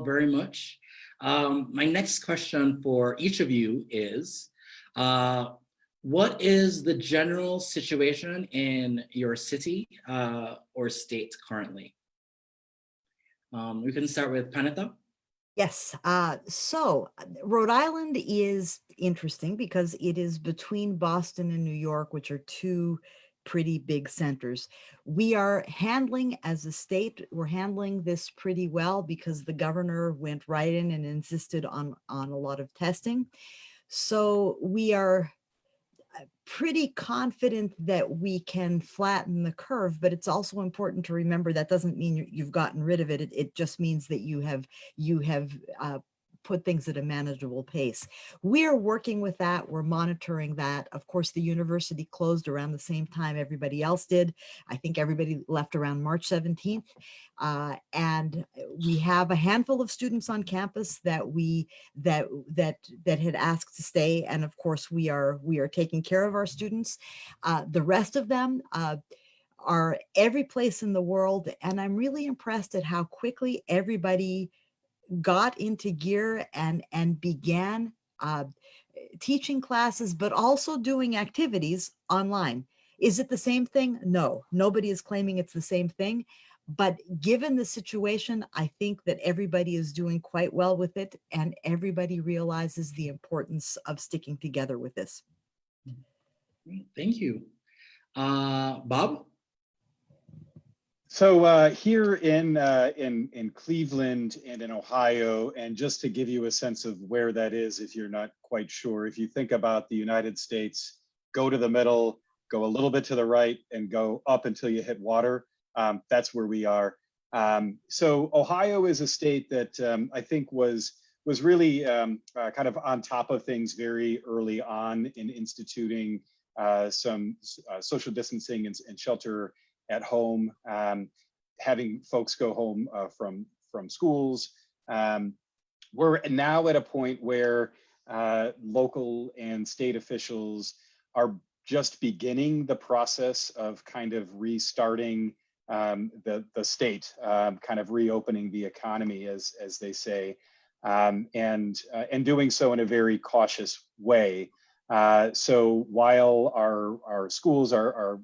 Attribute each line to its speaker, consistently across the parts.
Speaker 1: all very much. My next question for each of you is, what is the general situation in your city or state currently? We can start with Panita.
Speaker 2: Yes. So Rhode Island is interesting because it is between Boston and New York, which are two pretty big centers. We are handling, as a state, we're handling this pretty well because the governor went right in and insisted on a lot of testing. So we are pretty confident that we can flatten the curve, but it's also important to remember that doesn't mean you've gotten rid of it. It just means that you have put things at a manageable pace. We are working with that. We're monitoring that. Of course, the university closed around the same time everybody else did. I think everybody left around March 17th. And we have a handful of students on campus that had asked to stay. And of course, we are taking care of our students. The rest of them are every place in the world. And I'm really impressed at how quickly everybody got into gear and began teaching classes, but also doing activities online. Is it the same thing? No, nobody is claiming it's the same thing. But given the situation, I think that everybody is doing quite well with it, and everybody realizes the importance of sticking together with this.
Speaker 1: Thank you. Bob?
Speaker 3: So here in Cleveland and in Ohio, and just to give you a sense of where that is, if you're not quite sure, if you think about the United States, go to the middle, go a little bit to the right, and go up until you hit water. That's where we are. So Ohio is a state that I think was really kind of on top of things very early on in instituting some social distancing and shelter at home, having folks go home from schools. We're now at a point where local and state officials are just beginning the process of kind of restarting the state, kind of reopening the economy, as they say, and doing so in a very cautious way. So while our schools are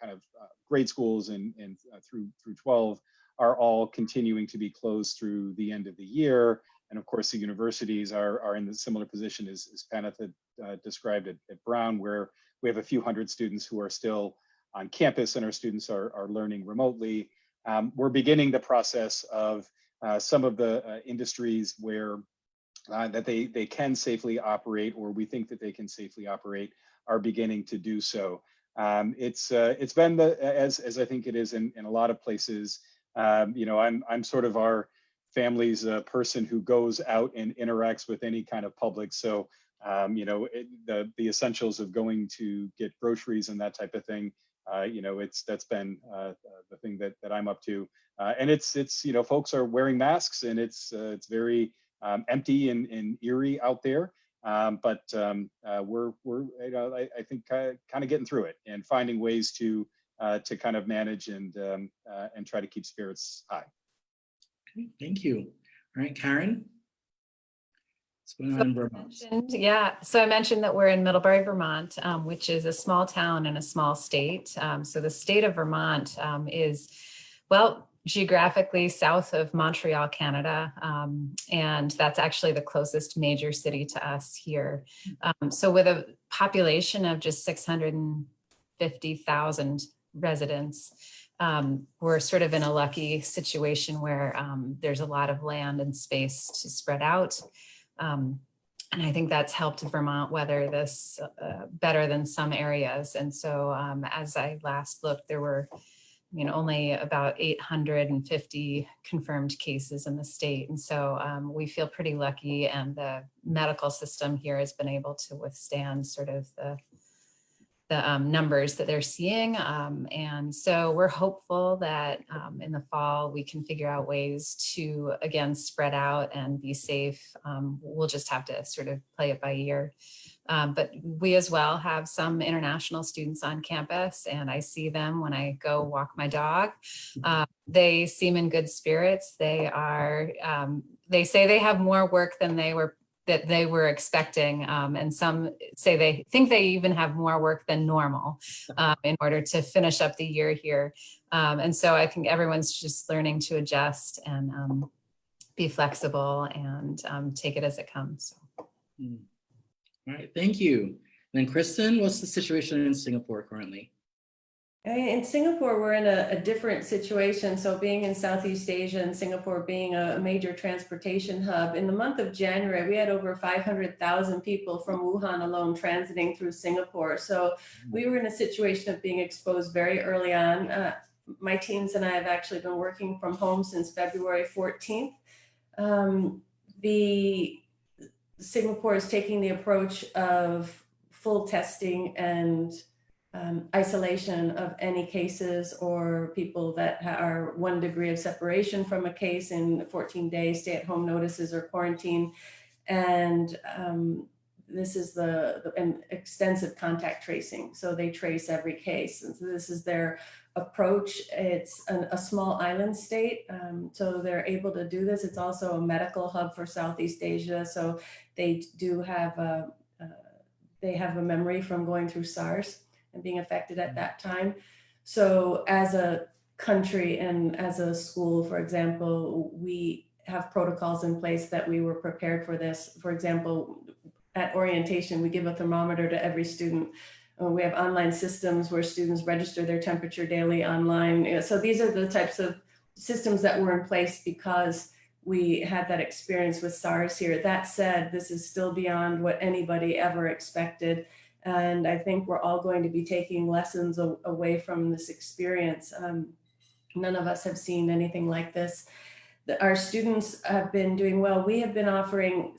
Speaker 3: kind of grade schools and through 12 are all continuing to be closed through the end of the year. And of course, the universities are in a similar position as Paneth had described at Brown, where we have a few hundred students who are still on campus and our students are learning remotely. We're beginning the process of some of the industries where that they can safely operate, or we think that they can safely operate, are beginning to do so. It's been as I think it is in a lot of places. You know, I'm sort of our family's person who goes out and interacts with any kind of public. So you know, the essentials of going to get groceries and that type of thing. You know, that's been the thing that I'm up to. And it's you know, folks are wearing masks, and it's very empty and eerie out there. But we're you know, I think kind of getting through it and finding ways to kind of manage and try to keep spirits high.
Speaker 1: Okay, thank you. All right, Karen. What's going on in Vermont?
Speaker 4: Yeah, so I mentioned that we're in Middlebury, Vermont, which is a small town and a small state. So the state of Vermont is, well, geographically south of Montreal, Canada, and that's actually the closest major city to us here. So with a population of just 650,000 residents, we're sort of in a lucky situation where there's a lot of land and space to spread out. And I think that's helped Vermont weather this better than some areas. And so as I last looked, there were only about 850 confirmed cases in the state. And so we feel pretty lucky, and the medical system here has been able to withstand sort of the numbers that they're seeing. And so we're hopeful that in the fall, we can figure out ways to, again, spread out and be safe. We'll just have to sort of play it by ear. But we as well have some international students on campus, and I see them when I go walk my dog. they seem in good spirits. They are, they say they have more work than they were expecting. And some say they think they even have more work than normal in order to finish up the year here. And so I think everyone's just learning to adjust and be flexible and take it as it comes.
Speaker 1: All right, thank you. And then Kristen, what's the situation in Singapore currently?
Speaker 5: In Singapore, we're in a different situation. So being in Southeast Asia and Singapore being a major transportation hub, in the month of January, we had over 500,000 people from Wuhan alone transiting through Singapore. So we were in a situation of being exposed very early on. My teams and I have actually been working from home since February 14th. Singapore is taking the approach of full testing and isolation of any cases or people that are 1 degree of separation from a case in 14 days, stay-at-home notices or quarantine. And this is an extensive contact tracing. So they trace every case. And so this is their approach. It's a small island state. So they're able to do this. It's also a medical hub for Southeast Asia. So they do have they have a memory from going through SARS and being affected at that time. So as a country and as a school, for example, we have protocols in place that we were prepared for this. For example, at orientation, we give a thermometer to every student. We have online systems where students register their temperature daily online. So these are the types of systems that were in place because we had that experience with SARS here. That said, this is still beyond what anybody ever expected. And I think we're all going to be taking lessons away from this experience. None of us have seen anything like this. Our students have been doing well. We have been offering,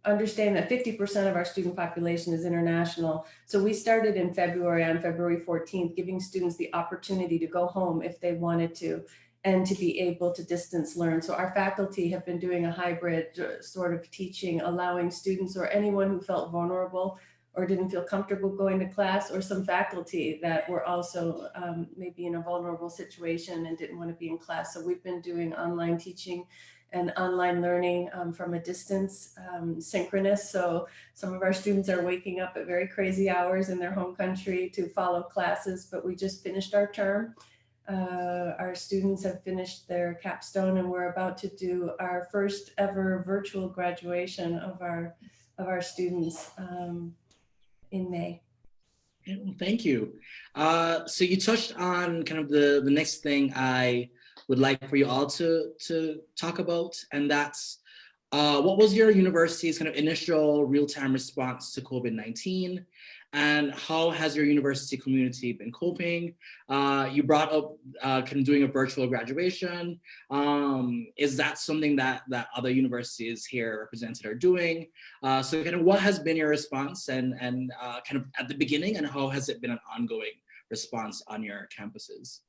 Speaker 5: understand that 50% of our student population is international. So we started in February, on February 14th, giving students the opportunity to go home if they wanted to, and to be able to distance learn. So our faculty have been doing a hybrid sort of teaching, allowing students or anyone who felt vulnerable or didn't feel comfortable going to class, or some faculty that were also maybe in a vulnerable situation and didn't want to be in class. So we've been doing online teaching and online learning from a distance, synchronous. So some of our students are waking up at very crazy hours in their home country to follow classes, but we just finished our term. Our students have finished their capstone, and we're about to do our first ever virtual graduation of our students in May.
Speaker 1: Okay, well, thank you. So you touched on kind of the next thing I would like for you all to talk about, and that's what was your university's kind of initial real-time response to COVID-19, and how has your university community been coping? You brought up kind of doing a virtual graduation. Is that something that other universities here represented are doing? So kind of what has been your response and kind of at the beginning, and how has it been an ongoing response on your campuses?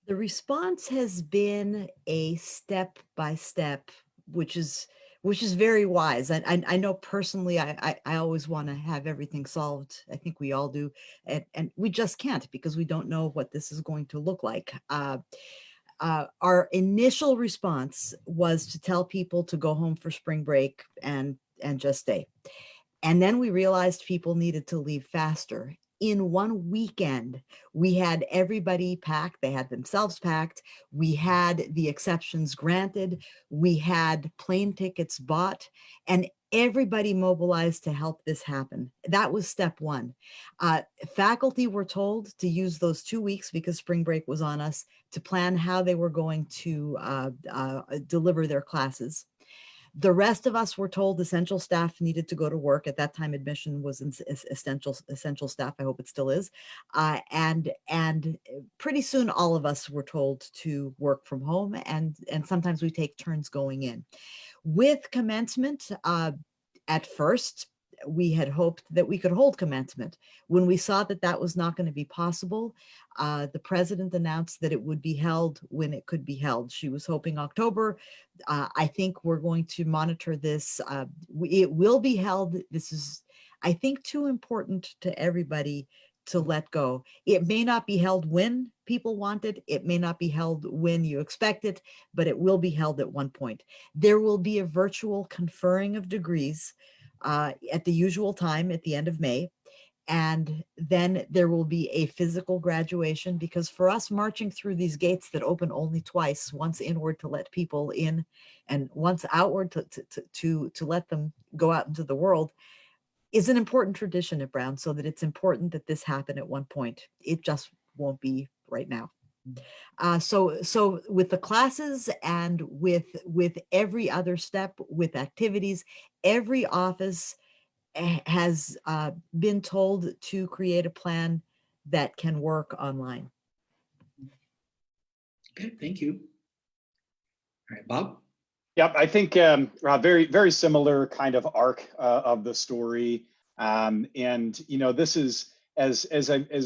Speaker 2: The response has been a step-by-step, which is very wise. I know personally, I always want to have everything solved. I think we all do. And we just can't, because we don't know what this is going to look like. Our initial response was to tell people to go home for spring break and just stay. And then we realized people needed to leave faster. In one weekend, we had everybody packed. They had themselves packed. We had the exceptions granted. We had plane tickets bought, and everybody mobilized to help this happen. That was step one. Faculty were told to use those 2 weeks, because spring break was on us, to plan how they were going to deliver their classes. The rest of us were told essential staff needed to go to work. At that time, admission was essential staff. I hope it still is. And pretty soon, all of us were told to work from home, and sometimes we take turns going in. With commencement, at first, we had hoped that we could hold commencement. When we saw that that was not going to be possible, the president announced that it would be held when it could be held. She was hoping October. I think we're going to monitor this. It will be held. This is, I think, too important to everybody to let go. It may not be held when people want it. It may not be held when you expect it, but it will be held at one point. There will be a virtual conferring of degrees at the usual time at the end of May. And then there will be a physical graduation, because for us, marching through these gates that open only twice, once inward to let people in and once outward to let them go out into the world, is an important tradition at Brown, so that it's important that this happen at one point. It just won't be right now. So with the classes and with every other step, with activities, every office has been told to create a plan that can work online.
Speaker 1: Okay, thank you. All right, Bob?
Speaker 3: Yep, I think very, very similar kind of arc of the story. And, you know, this is, as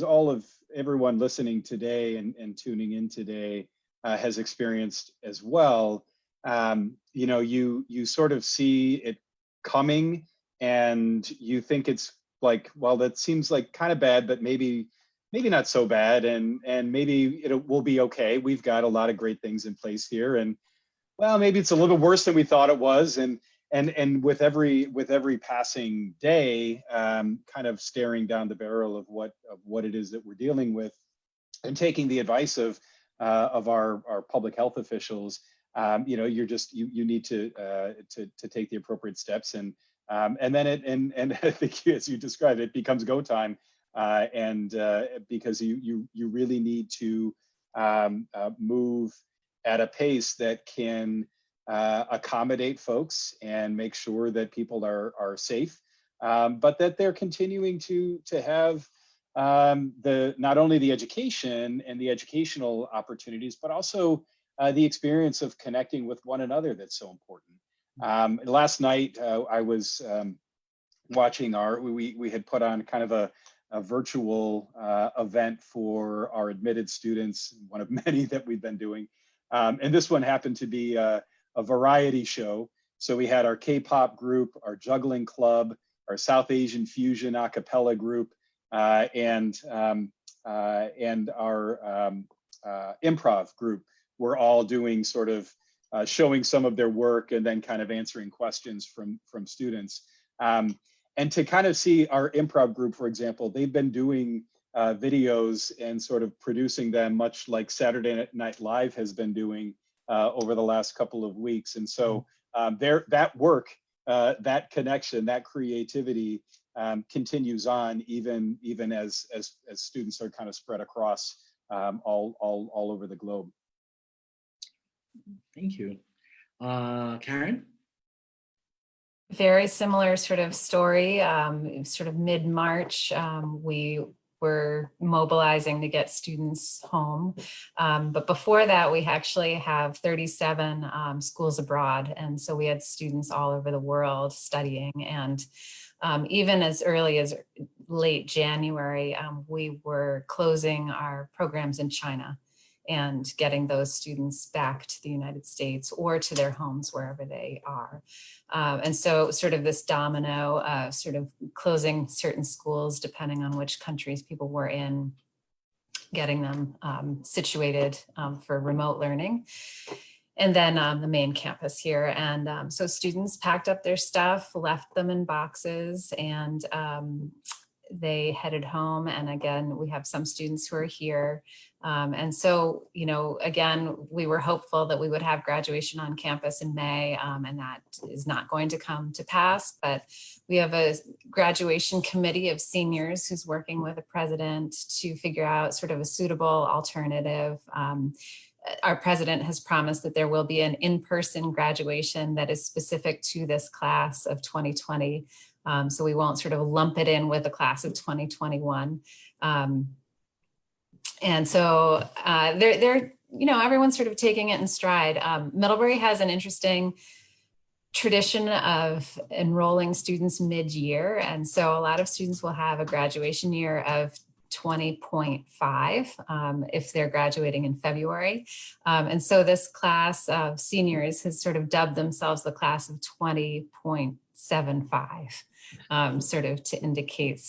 Speaker 3: all of everyone listening today and tuning in today has experienced as well, you know, you sort of see it coming and you think it's like, well, that seems like kind of bad, but maybe not so bad. And maybe it will be okay. We've got a lot of great things in place here. And well, maybe it's a little worse than we thought it was. And with every passing day, kind of staring down the barrel of what it is that we're dealing with, and taking the advice of our public health officials, you know, you need to take the appropriate steps, and then I think, as you described, it becomes go time, because you really need to move at a pace that can accommodate folks and make sure that people are safe, but that they're continuing to have not only the education and the educational opportunities, but also the experience of connecting with one another that's so important. Last night, I was watching we had put on kind of a virtual event for our admitted students, one of many that we've been doing. And this one happened to be a variety show. So we had our K-pop group, our juggling club, our South Asian fusion a cappella group, and our improv group. Were all doing sort of showing some of their work and then kind of answering questions from students. And to kind of see our improv group, for example, they've been doing videos and sort of producing them, much like Saturday Night Live has been doing over the last couple of weeks. And so that work, that connection, that creativity continues on, even as students are kind of spread across all over the globe.
Speaker 1: Thank you. Karen?
Speaker 4: Very similar sort of story. Sort of mid-March, we were mobilizing to get students home. But before that, we actually have 37 schools abroad. And so we had students all over the world studying. And even as early as late January, we were closing our programs in China and getting those students back to the United States or to their homes, wherever they are. And so sort of this domino, sort of closing certain schools, depending on which countries people were in, getting them situated for remote learning. And then the main campus here. And so students packed up their stuff, left them in boxes, and they headed home. And again, we have some students who are here. And so, you know, again, we were hopeful that we would have graduation on campus in May, and that is not going to come to pass. But we have a graduation committee of seniors who's working with the president to figure out sort of a suitable alternative. Our president has promised that there will be an in-person graduation that is specific to this class of 2020. So we won't sort of lump it in with the class of 2021. And so they're, you know, everyone's sort of taking it in stride. Middlebury has an interesting tradition of enrolling students mid-year. And so a lot of students will have a graduation year of 20.5 if they're graduating in February. And so this class of seniors has sort of dubbed themselves the class of 20.6. 0.75, sort of to indicate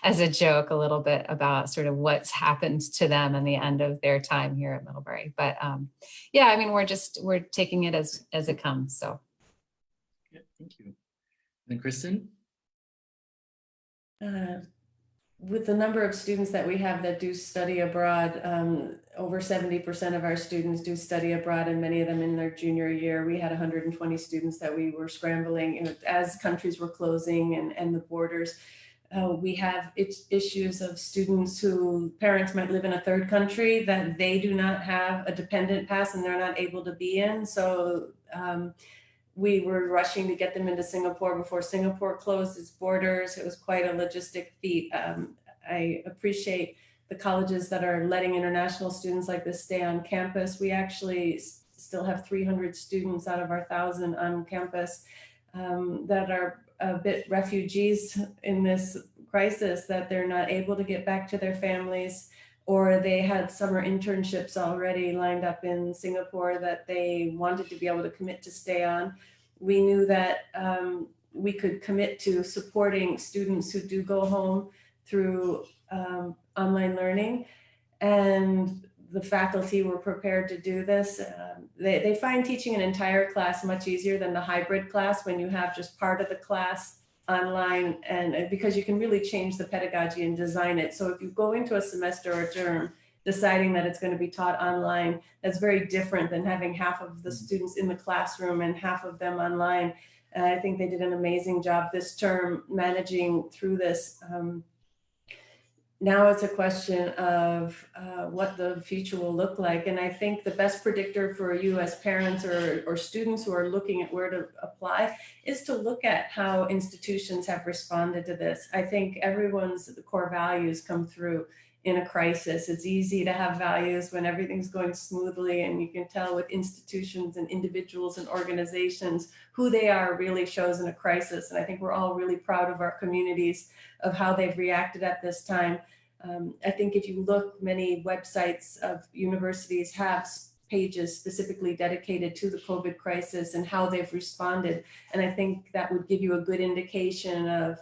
Speaker 4: as a joke a little bit about sort of what's happened to them and the end of their time here at Middlebury. But yeah, I mean, we're taking it as it comes. So.
Speaker 1: Yeah, thank you. And Kristen?
Speaker 5: With the number of students that we have that do study abroad, over 70% of our students do study abroad, and many of them in their junior year. We had 120 students that we were scrambling, you know, as countries were closing and the borders. We have issues of students who parents might live in a third country that they do not have a dependent pass and they're not able to be in. So we were rushing to get them into Singapore before Singapore closed its borders. It was quite a logistic feat. I appreciate the colleges that are letting international students like this stay on campus. We actually still have 300 students out of our 1,000 on campus that are a bit refugees in this crisis, that they're not able to get back to their families, or they had summer internships already lined up in Singapore that they wanted to be able to commit to stay on. We knew that we could commit to supporting students who do go home through online learning, and the faculty were prepared to do this. They find teaching an entire class much easier than the hybrid class when you have just part of the class online, and because you can really change the pedagogy and design it. So if you go into a semester or term deciding that it's going to be taught online, that's very different than having half of the students in the classroom and half of them online. I think they did an amazing job this term managing through this. Now it's a question of what the future will look like. And I think the best predictor for you as parents or students who are looking at where to apply is to look at how institutions have responded to this. I think everyone's core values come through in a crisis. It's easy to have values when everything's going smoothly, and you can tell with institutions and individuals and organizations who they are really shows in a crisis. And I think we're all really proud of our communities, of how they've reacted at this time. I think if you look, many websites of universities have pages specifically dedicated to the COVID crisis and how they've responded. And I think that would give you a good indication of,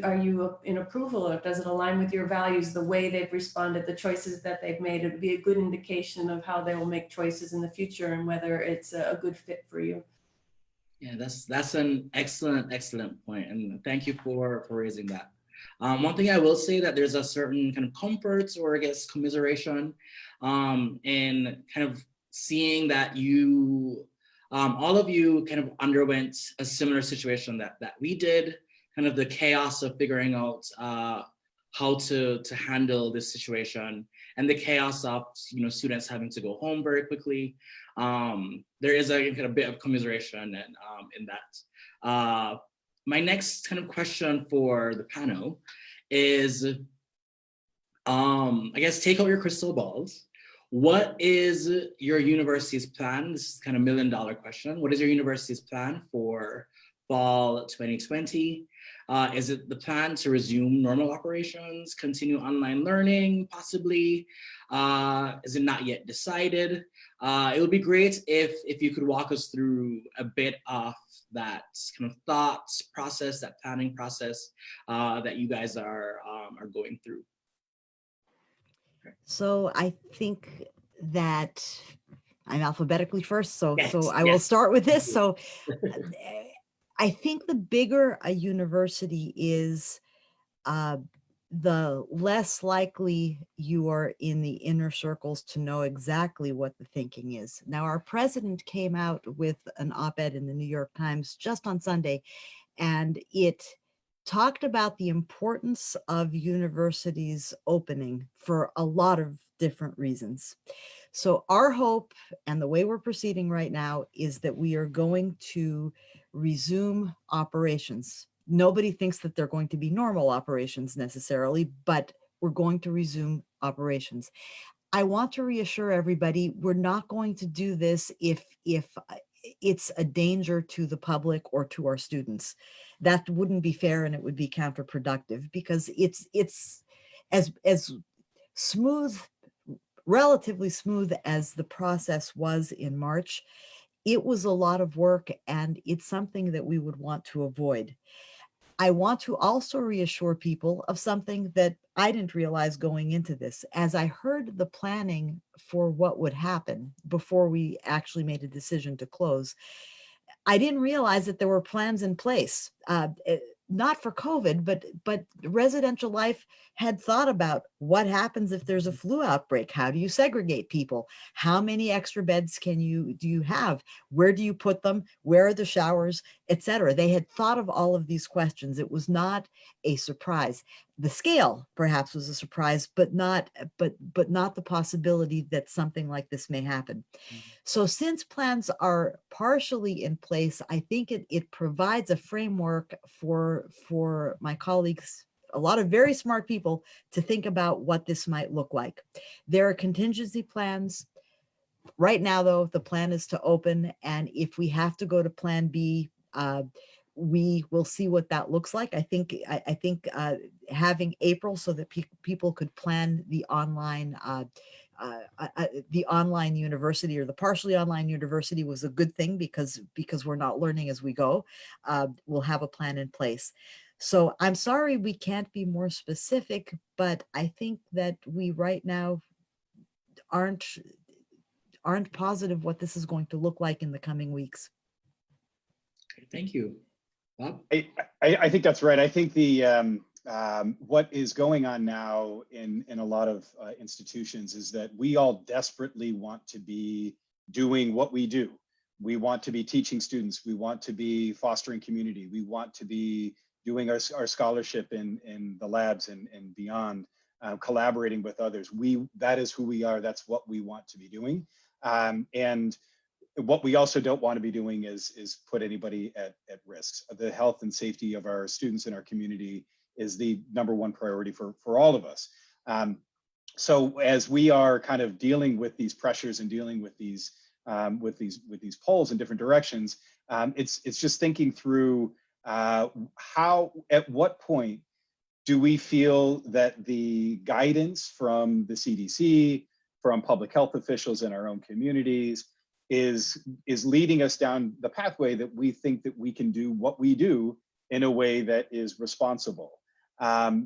Speaker 5: are you in approval, or does it align with your values, the way they've responded, the choices that they've made? It would be a good indication of how they will make choices in the future and whether it's a good fit for you.
Speaker 1: Yeah, that's an excellent point, and thank you for raising that. One thing I will say, that there's a certain kind of comfort, or I guess commiseration, in kind of seeing that you, all of you kind of underwent a similar situation that we did, kind of the chaos of figuring out how to handle this situation, and the chaos of, you know, students having to go home very quickly. There is a kind of bit of commiseration and in that. My next kind of question for the panel is, I guess, take out your crystal balls. What is your university's plan? This is kind of $1 million question. What is your university's plan for fall 2020? Is it the plan to resume normal operations, continue online learning, possibly? Is it not yet decided? It would be great if you could walk us through a bit of that kind of thoughts process, that planning process that you guys are going through.
Speaker 2: So I think that I'm alphabetically first, so
Speaker 1: Yes,
Speaker 2: I will
Speaker 1: yes.
Speaker 2: start with this. So I think the bigger a university is, the less likely you are in the inner circles to know exactly what the thinking is. Now, our president came out with an op-ed in the New York Times just on Sunday, and it talked about the importance of universities opening for a lot of different reasons. So our hope, and the way we're proceeding right now, is that we are going to resume operations. Nobody thinks that they're going to be normal operations necessarily, but we're going to resume operations. I want to reassure everybody, we're not going to do this if it's a danger to the public or to our students. That wouldn't be fair, and it would be counterproductive, because it's as smooth, relatively smooth as the process was in March. it was a lot of work, and it's something that we would want to avoid. I want to also reassure people of something that I didn't realize going into this. As I heard the planning for what would happen before we actually made a decision to close, I didn't realize that there were plans in place, not for COVID, but residential life had thought about what happens if there's a flu outbreak. How do you segregate people? How many extra beds do you have? Where do you put them? Where are the showers, etc.? They had thought of all of these questions. It was not a surprise. The scale perhaps was a surprise, but not the possibility that something like this may happen. So since plans are partially in place, I think it provides a framework for my colleagues, a lot of very smart people, to think about what this might look like. There are contingency plans. Right now, though, the plan is to open, and if we have to go to plan B, we will see what that looks like. I think having April so that people could plan the online university, or the partially online university, was a good thing, because we're not learning as we go. We'll have a plan in place. So I'm sorry we can't be more specific, but I think that we right now aren't positive what this is going to look like in the coming weeks.
Speaker 1: Okay, thank you. Bob?
Speaker 3: I think that's right. I think the what is going on now in a lot of institutions is that we all desperately want to be doing what we do. We want to be teaching students. We want to be fostering community. We want to be doing our scholarship in the labs and beyond, collaborating with others. That is who we are. That's what we want to be doing. And what we also don't want to be doing is put anybody at risk. The health and safety of our students in our community is the #1 priority for all of us. So as we are kind of dealing with these pressures and dealing with these polls in different directions, it's just thinking through at what point do we feel that the guidance from the CDC, from public health officials in our own communities, is leading us down the pathway that we think that we can do what we do in a way that is responsible.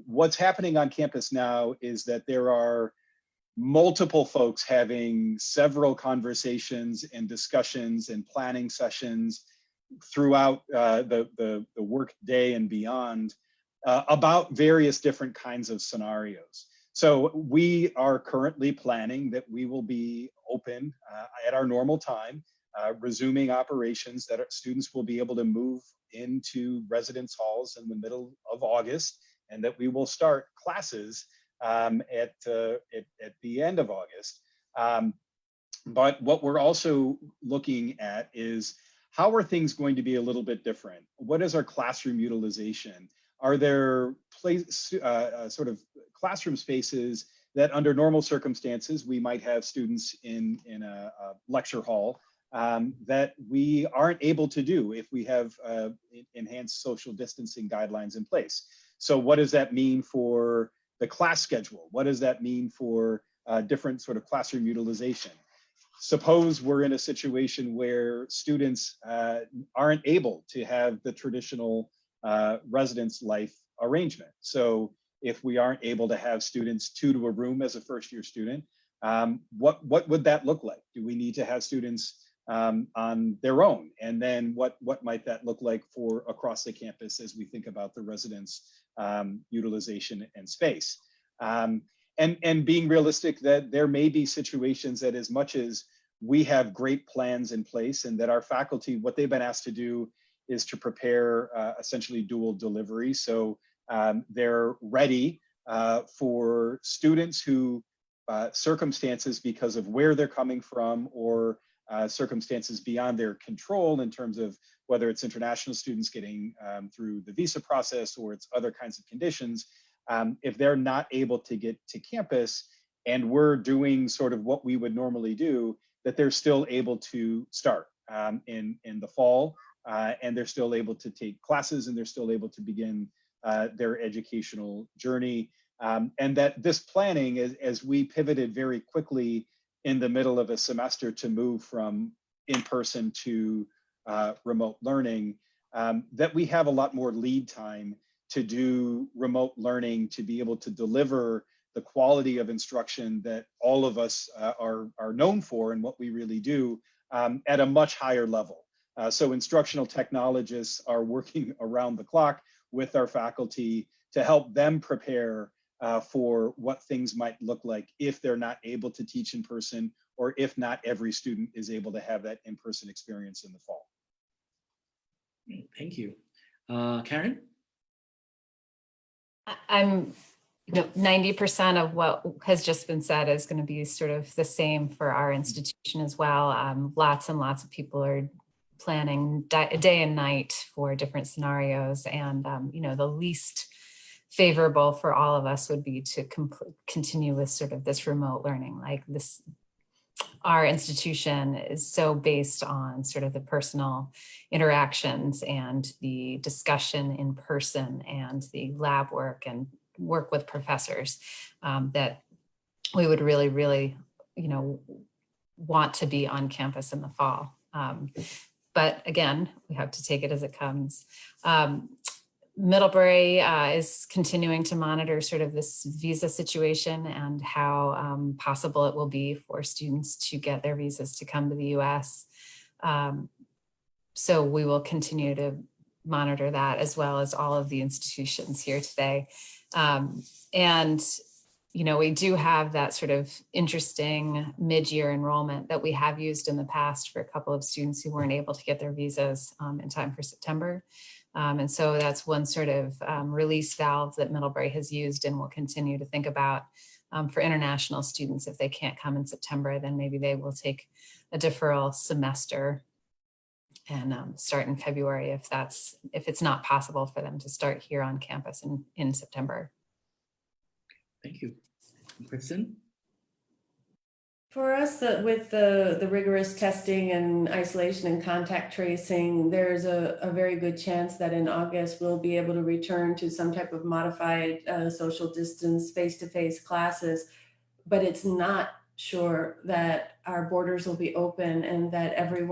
Speaker 3: What's happening on campus now is that there are multiple folks having several conversations and discussions and planning sessions throughout the work day and beyond about various different kinds of scenarios. So we are currently planning that we will be open at our normal time, resuming operations, that our students will be able to move into residence halls in the middle of August, and that we will start classes at the end of August. But what we're also looking at is, how are things going to be a little bit different? What is our classroom utilization? Are there sort of classroom spaces that under normal circumstances we might have students in a lecture hall that we aren't able to do if we have enhanced social distancing guidelines in place? So what does that mean for the class schedule? What does that mean for different sort of classroom utilization? Suppose we're in a situation where students aren't able to have the traditional residence life arrangement. So if we aren't able to have students 2 to a room as a first-year student, what would that look like? Do we need to have students on their own? And then what might that look like for across the campus as we think about the residence utilization and space? And being realistic that there may be situations that, as much as we have great plans in place and that our faculty, what they've been asked to do is to prepare essentially dual delivery. So they're ready for students who circumstances, because of where they're coming from, or circumstances beyond their control in terms of whether it's international students getting through the visa process or it's other kinds of conditions, if they're not able to get to campus and we're doing sort of what we would normally do, that they're still able to start in the fall, and they're still able to take classes, and they're still able to begin their educational journey. And that this planning, as we pivoted very quickly in the middle of a semester to move from in person to remote learning, that we have a lot more lead time to do remote learning, to be able to deliver the quality of instruction that all of us are known for and what we really do at a much higher level. So instructional technologists are working around the clock with our faculty to help them prepare for what things might look like if they're not able to teach in person, or if not every student is able to have that in-person experience in the fall.
Speaker 1: Thank you. Karen?
Speaker 4: I'm, 90% of what has just been said is going to be sort of the same for our institution as well. Lots and lots of people are planning day and night for different scenarios, and the least favorable for all of us would be to continue with sort of this remote learning. Like this, our institution is so based on sort of the personal interactions and the discussion in person and the lab work and work with professors, that we would really, really, want to be on campus in the fall. But again, we have to take it as it comes. Middlebury is continuing to monitor sort of this visa situation and how possible it will be for students to get their visas to come to the US. So we will continue to monitor that, as well as all of the institutions here today. We do have that sort of interesting mid-year enrollment that we have used in the past for a couple of students who weren't able to get their visas in time for September. And so that's one sort of release valve that Middlebury has used and will continue to think about for international students. If they can't come in September, then maybe they will take a deferral semester and start in February if it's not possible for them to start here on campus in September.
Speaker 1: Thank you. Kristen?
Speaker 5: For us, with the rigorous testing and isolation and contact tracing, there's a very good chance that in August we'll be able to return to some type of modified social distance face-to-face classes, but it's not sure that our borders will be open and that every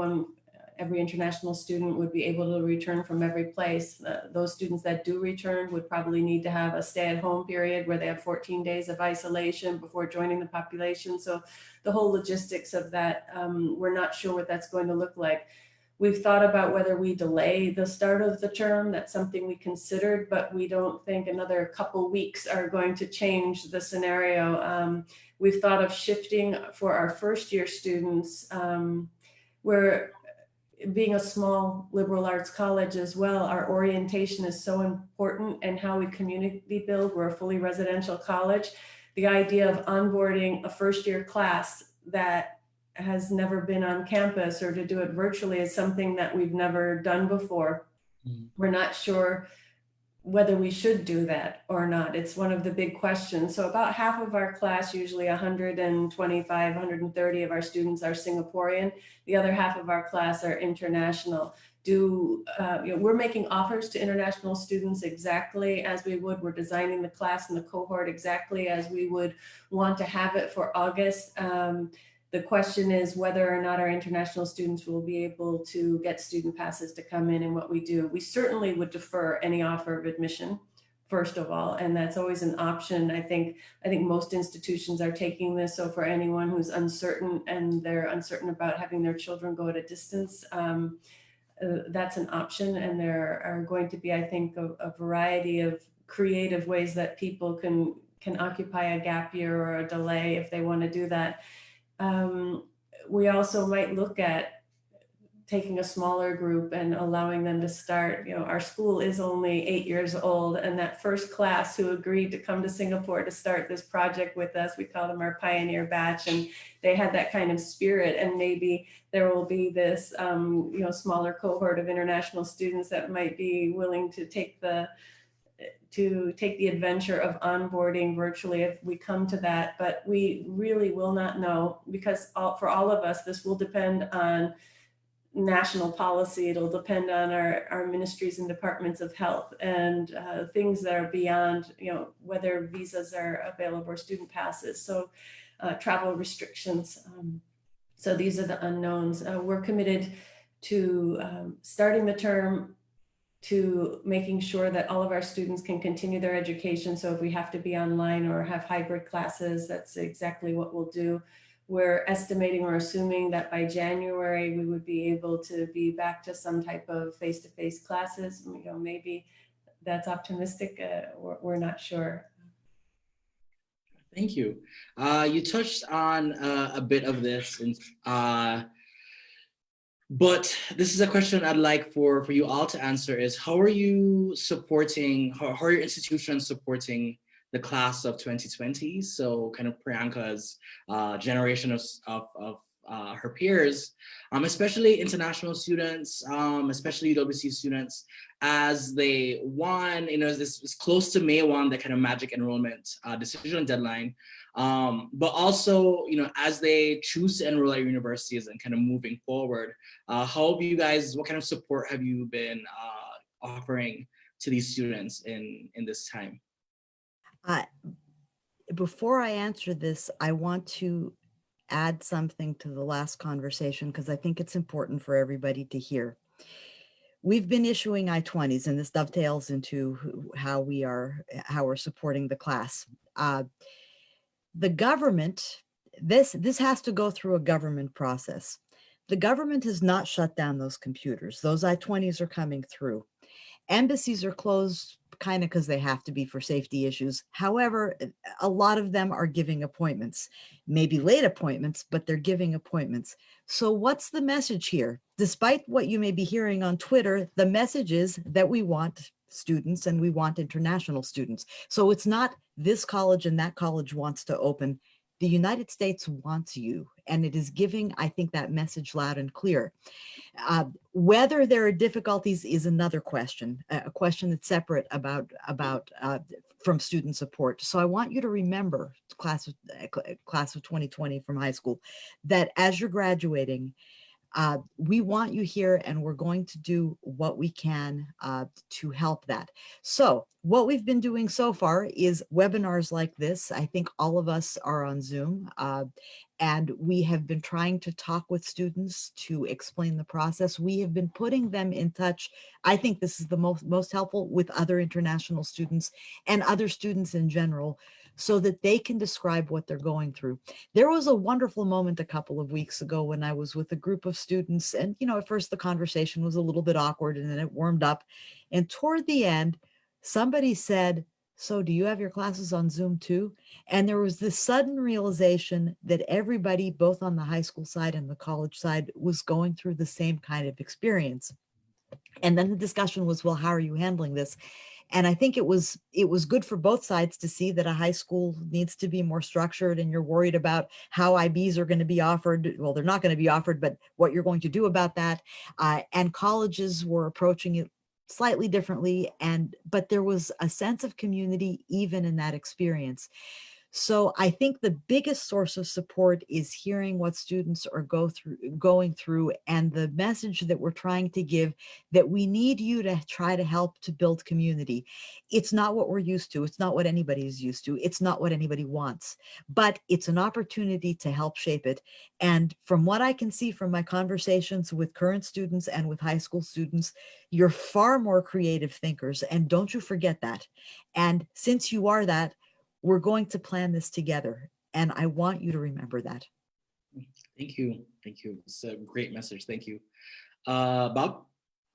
Speaker 5: international student would be able to return from every place. Those students that do return would probably need to have a stay-at-home period where they have 14 days of isolation before joining the population. So the whole logistics of that, we're not sure what that's going to look like. We've thought about whether we delay the start of the term. That's something we considered, but we don't think another couple weeks are going to change the scenario. We've thought of shifting for our first year students, where being a small liberal arts college as well, our orientation is so important and how we community build. We're a fully residential college. The idea of onboarding a first year class that has never been on campus or to do it virtually is something that we've never done before. We're not sure whether we should do that or not. It's one of the big questions. So about half of our class, usually 125, 130 of our students are Singaporean. The other half of our class are international. We're making offers to international students exactly as we would. We're designing the class and the cohort exactly as we would want to have it for August. The question is whether or not our international students will be able to get student passes to come in and what we do. We certainly would defer any offer of admission, first of all, and that's always an option. I think most institutions are taking this. So for anyone who's uncertain and they're uncertain about having their children go at a distance, that's an option. And there are going to be, I think, a variety of creative ways that people can occupy a gap year or a delay if they want to do that. We also might look at taking a smaller group and allowing them to start. Our school is only 8 years old, and that first class who agreed to come to Singapore to start this project with us, we call them our pioneer batch, and they had that kind of spirit. And maybe there will be this smaller cohort of international students that might be willing to take the adventure of onboarding virtually if we come to that, but we really will not know, because for all of us, this will depend on national policy. It'll depend on our ministries and departments of health and things that are beyond, whether visas are available or student passes. So travel restrictions. So these are the unknowns. We're committed to starting the term, to making sure that all of our students can continue their education. So if we have to be online or have hybrid classes, that's exactly what we'll do. We're estimating or assuming that by January, we would be able to be back to some type of face-to-face classes. You know, maybe that's optimistic. We're not sure.
Speaker 1: Thank you. You touched on a bit of this, but this is a question I'd like for you all to answer is, how are you supporting, how are your institutions supporting the class of 2020? So kind of Priyanka's generation of her peers, especially international students, especially UWC students, as they won, you know, this is close to May 1, the kind of magic enrollment decision deadline. But also, you know, as they choose to enroll at universities and kind of moving forward, how have you guys, what kind of support have you been offering to these students in this time?
Speaker 2: Before I answer this, I want to add something to the last conversation because I think it's important for everybody to hear. We've been issuing I-20s, and this dovetails into how we're supporting the class. The government, this has to go through a government process. The government has not shut down those computers. Those I-20s are coming through. Embassies are closed kind of because they have to be for safety issues. However, a lot of them are giving appointments, maybe late appointments, but they're giving appointments. So what's the message here? Despite what you may be hearing on Twitter, the message is that we want students and we want international students. So it's not this college and that college wants to open. The United States wants you, and it is giving, I think, that message loud and clear. Whether there are difficulties is another question, a question that's separate from student support. So I want you to remember, class of 2020 from high school, that as you're graduating, we want you here, and we're going to do what we can to help that. So what we've been doing so far is webinars like this. I think all of us are on Zoom, and we have been trying to talk with students to explain the process. We have been putting them in touch. I think this is the most helpful with other international students and other students in general, so that they can describe what they're going through. There was a wonderful moment a couple of weeks ago when I was with a group of students, and, you know, at first the conversation was a little bit awkward and then it warmed up. And toward the end, somebody said, "So do you have your classes on Zoom too?" And there was this sudden realization that everybody, both on the high school side and the college side, was going through the same kind of experience. And then the discussion was, well, how are you handling this? And I think it was good for both sides to see that a high school needs to be more structured, and you're worried about how IBs are going to be offered. Well, they're not going to be offered, but what you're going to do about that. And colleges were approaching it slightly differently, but there was a sense of community even in that experience. So I think the biggest source of support is hearing what students are going through, and the message that we're trying to give, that we need you to try to help to build community. It's not what we're used to. It's not what anybody is used to. It's not what anybody wants, but it's an opportunity to help shape it. And from what I can see from my conversations with current students and with high school students, you're far more creative thinkers, and don't you forget that. And since you are that, we're going to plan this together, and I want you to remember that.
Speaker 1: Thank you. Thank you. It's a great message. Thank you. Bob?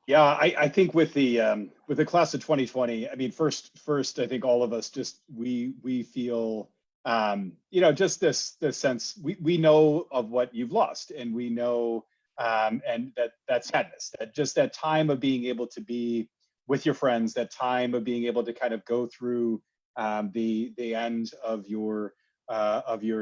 Speaker 3: Yeah, I think with the class of 2020, I mean, first, I think all of us just we feel you know, just this sense, we know of what you've lost, and we know and that sadness, that just that time of being able to be with your friends, that time of being able to kind of go through the end of your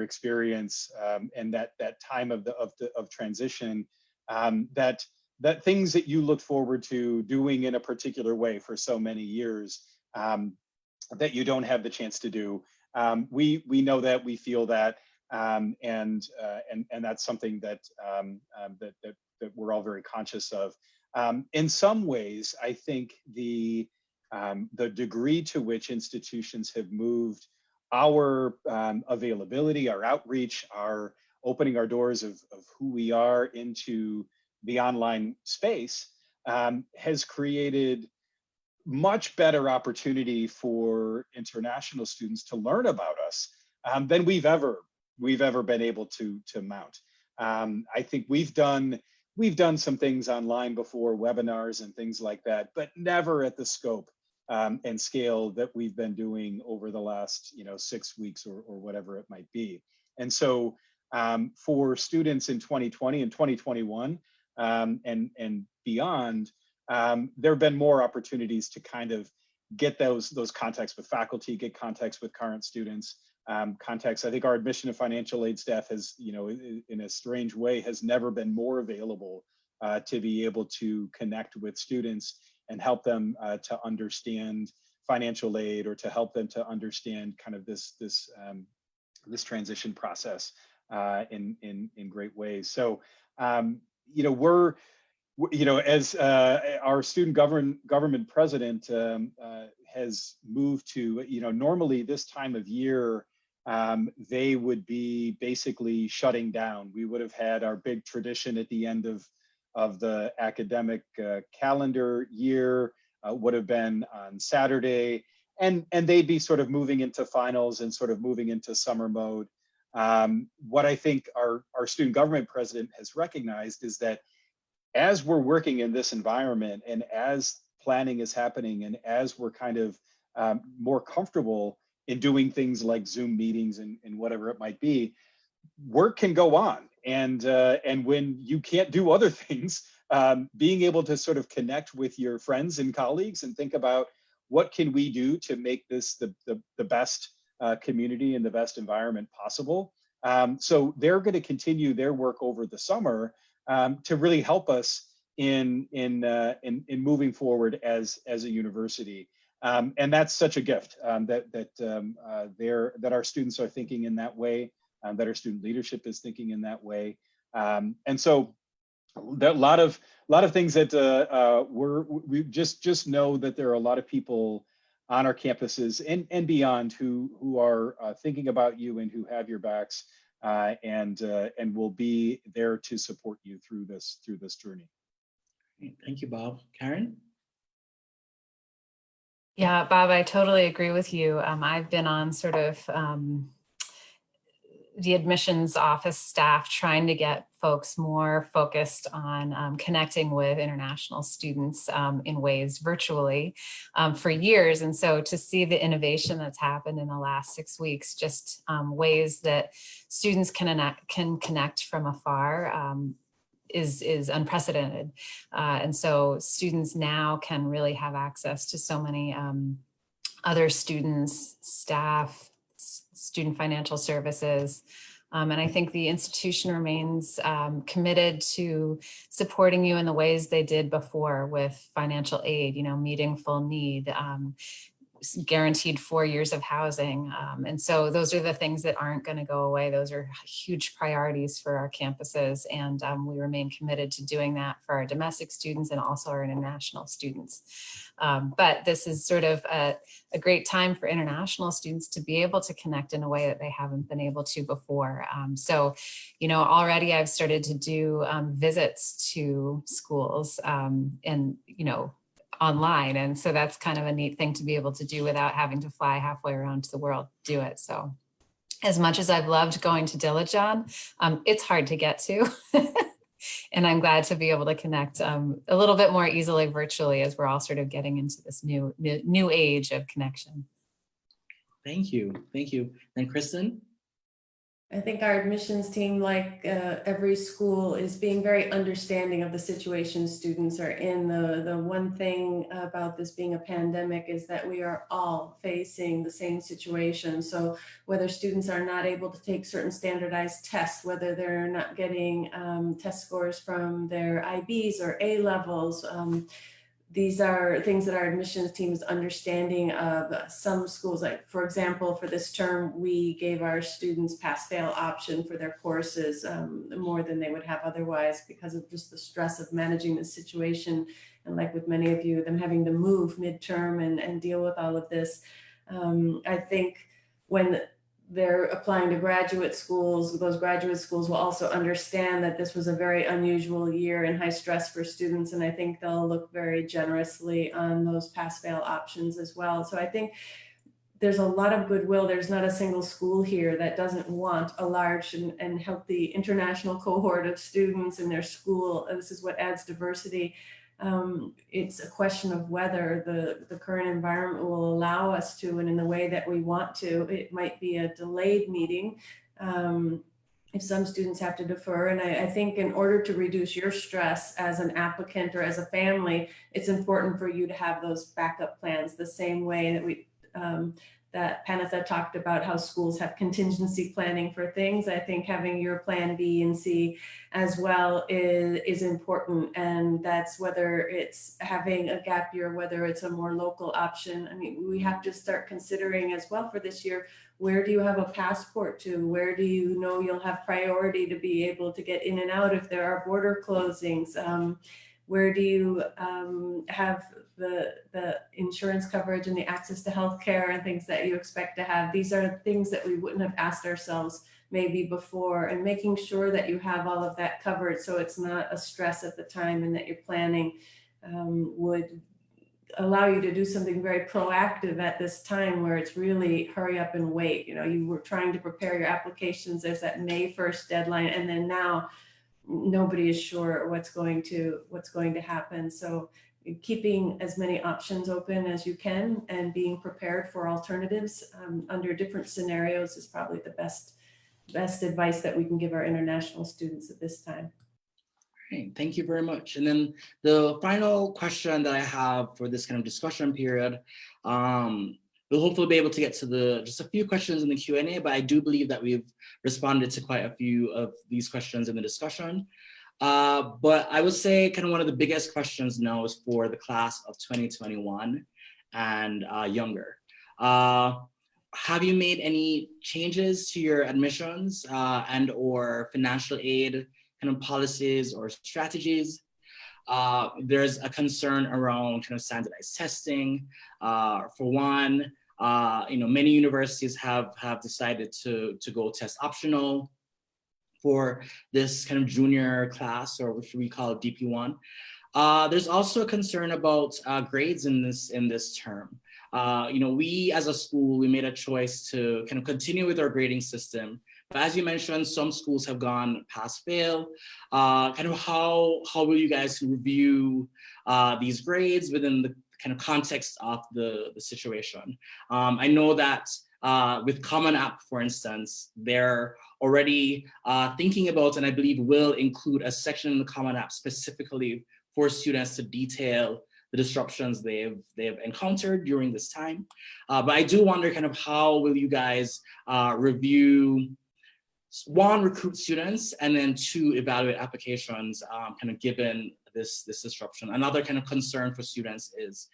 Speaker 3: experience, and that time of transition, that things that you look forward to doing in a particular way for so many years, that you don't have the chance to do. We know that, we feel that, and that's something that that we're all very conscious of. In some ways, I think the degree to which institutions have moved our availability, our outreach, our opening our doors of who we are into the online space has created much better opportunity for international students to learn about us than we've ever been able to mount. I think we've done some things online before, webinars and things like that, but never at the scope and scale that we've been doing over the last 6 weeks or whatever it might be. And so for students in 2020 and 2021 and beyond, there have been more opportunities to kind of get those contacts with faculty, get contacts with current students, contacts. I think our admission and financial aid staff has, in a strange way, has never been more available to be able to connect with students and help them to understand financial aid, or to help them to understand kind of this transition process in great ways. So we're as our student government president has moved to, normally this time of year, they would be basically shutting down. We would have had our big tradition at the end of the academic calendar year, would have been on Saturday, and they'd be sort of moving into finals and sort of moving into summer mode. What I think our student government president has recognized is that as we're working in this environment, and as planning is happening, and as we're kind of more comfortable in doing things like Zoom meetings and whatever it might be, work can go on. And when you can't do other things, being able to sort of connect with your friends and colleagues and think about what can we do to make this the best community and the best environment possible. So they're going to continue their work over the summer to really help us in moving forward as a university, and that's such a gift that our students are thinking in that way, that our student leadership is thinking in that way, and so there are a lot of things that we just know that there are a lot of people on our campuses and beyond who are thinking about you and who have your backs. And will be there to support you through this journey.
Speaker 1: Thank you, Bob. Karen?
Speaker 4: Yeah, Bob, I totally agree with you. I've been on sort of the admissions office staff trying to get folks more focused on connecting with international students in ways virtually for years. And so to see the innovation that's happened in the last 6 weeks, just ways that students can connect from afar is unprecedented. And so students now can really have access to so many other students, staff, student financial services. And I think the institution remains committed to supporting you in the ways they did before with financial aid, meeting full need, guaranteed 4 years of housing. And so those are the things that aren't going to go away. Those are huge priorities for our campuses. And we remain committed to doing that for our domestic students and also our international students. But this is sort of a great time for international students to be able to connect in a way that they haven't been able to before. So, already I've started to do visits to schools and, online. And so that's kind of a neat thing to be able to do without having to fly halfway around to the world to do it. So as much as I've loved going to Dilijan, it's hard to get to. And I'm glad to be able to connect a little bit more easily virtually as we're all sort of getting into this new age of connection.
Speaker 1: Thank you. Thank you. And Kristen?
Speaker 5: I think our admissions team, like every school, is being very understanding of the situation students are in. The one thing about this being a pandemic is that we are all facing the same situation. So whether students are not able to take certain standardized tests, whether they're not getting test scores from their IBs or A levels, these are things that our admissions team is understanding of. Some schools, like for example, for this term, we gave our students pass-fail option for their courses more than they would have otherwise because of just the stress of managing the situation. And like with many of you, them having to move midterm and deal with all of this. I think when they're applying to graduate schools, those graduate schools will also understand that this was a very unusual year and high stress for students. And I think they'll look very generously on those pass-fail options as well. So I think there's a lot of goodwill. There's not a single school here that doesn't want a large and healthy international cohort of students in their school. This is what adds diversity. It's a question of whether the current environment will allow us to, and in the way that we want to. It might be a delayed meeting if some students have to defer. And I think in order to reduce your stress as an applicant or as a family, it's important for you to have those backup plans, the same way that that Panatha talked about how schools have contingency planning for things. I think having your plan B and C as well is important. And that's whether it's having a gap year, whether it's a more local option. I mean, we have to start considering as well for this year, where do you have a passport to? Where do you know you'll have priority to be able to get in and out if there are border closings? Where do you have the insurance coverage and the access to healthcare and things that you expect to have? These are things that we wouldn't have asked ourselves maybe before, and making sure that you have all of that covered so it's not a stress at the time, and that your planning would allow you to do something very proactive at this time where it's really hurry up and wait. You know, you were trying to prepare your applications. There's that May 1st deadline, and then now nobody is sure what's going to happen. So keeping as many options open as you can and being prepared for alternatives under different scenarios is probably the best advice that we can give our international students at this time.
Speaker 1: Great, thank you very much. And then the final question that I have for this kind of discussion period, we'll hopefully be able to get to just a few questions in the Q&A, but I do believe that we've responded to quite a few of these questions in the discussion. But I would say kind of one of the biggest questions now is for the class of 2021 and younger. Have you made any changes to your admissions and or financial aid kind of policies or strategies? There's a concern around kind of standardized testing. For one, many universities have decided to go test optional for this kind of junior class, or which we call DP1. There's also a concern about grades in this term. We as a school, we made a choice to kind of continue with our grading system. But as you mentioned, some schools have gone pass-fail. Kind of how will you guys review these grades within the kind of context of the situation? I know that with Common App, for instance, they're already thinking about, and I believe will include a section in the Common App specifically for students to detail the disruptions they've encountered during this time. But I do wonder kind of how will you guys review, one, recruit students, and then two, evaluate applications kind of given this disruption. Another kind of concern for students is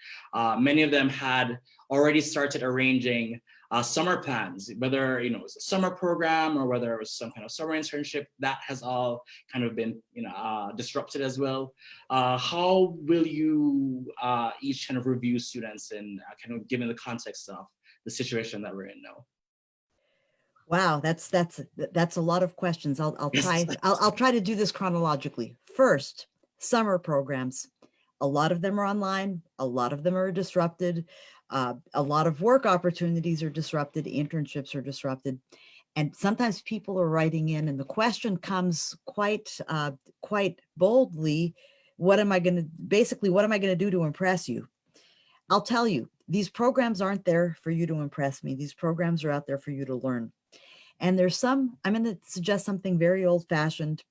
Speaker 1: many of them had already started arranging summer plans, whether it was a summer program or whether it was some kind of summer internship. That has all kind of been disrupted as well. How will you each kind of review students and kind of given the context of the situation that we're in now?
Speaker 2: Wow, that's a lot of questions. I'll try to do this chronologically. First, summer programs. A lot of them are online. A lot of them are disrupted. A lot of work opportunities are disrupted. Internships are disrupted. And sometimes people are writing in, and the question comes quite boldly, what am I going to do to impress you? I'll tell you, these programs aren't there for you to impress me. These programs are out there for you to learn. And there's I'm going to suggest something very old-fashioned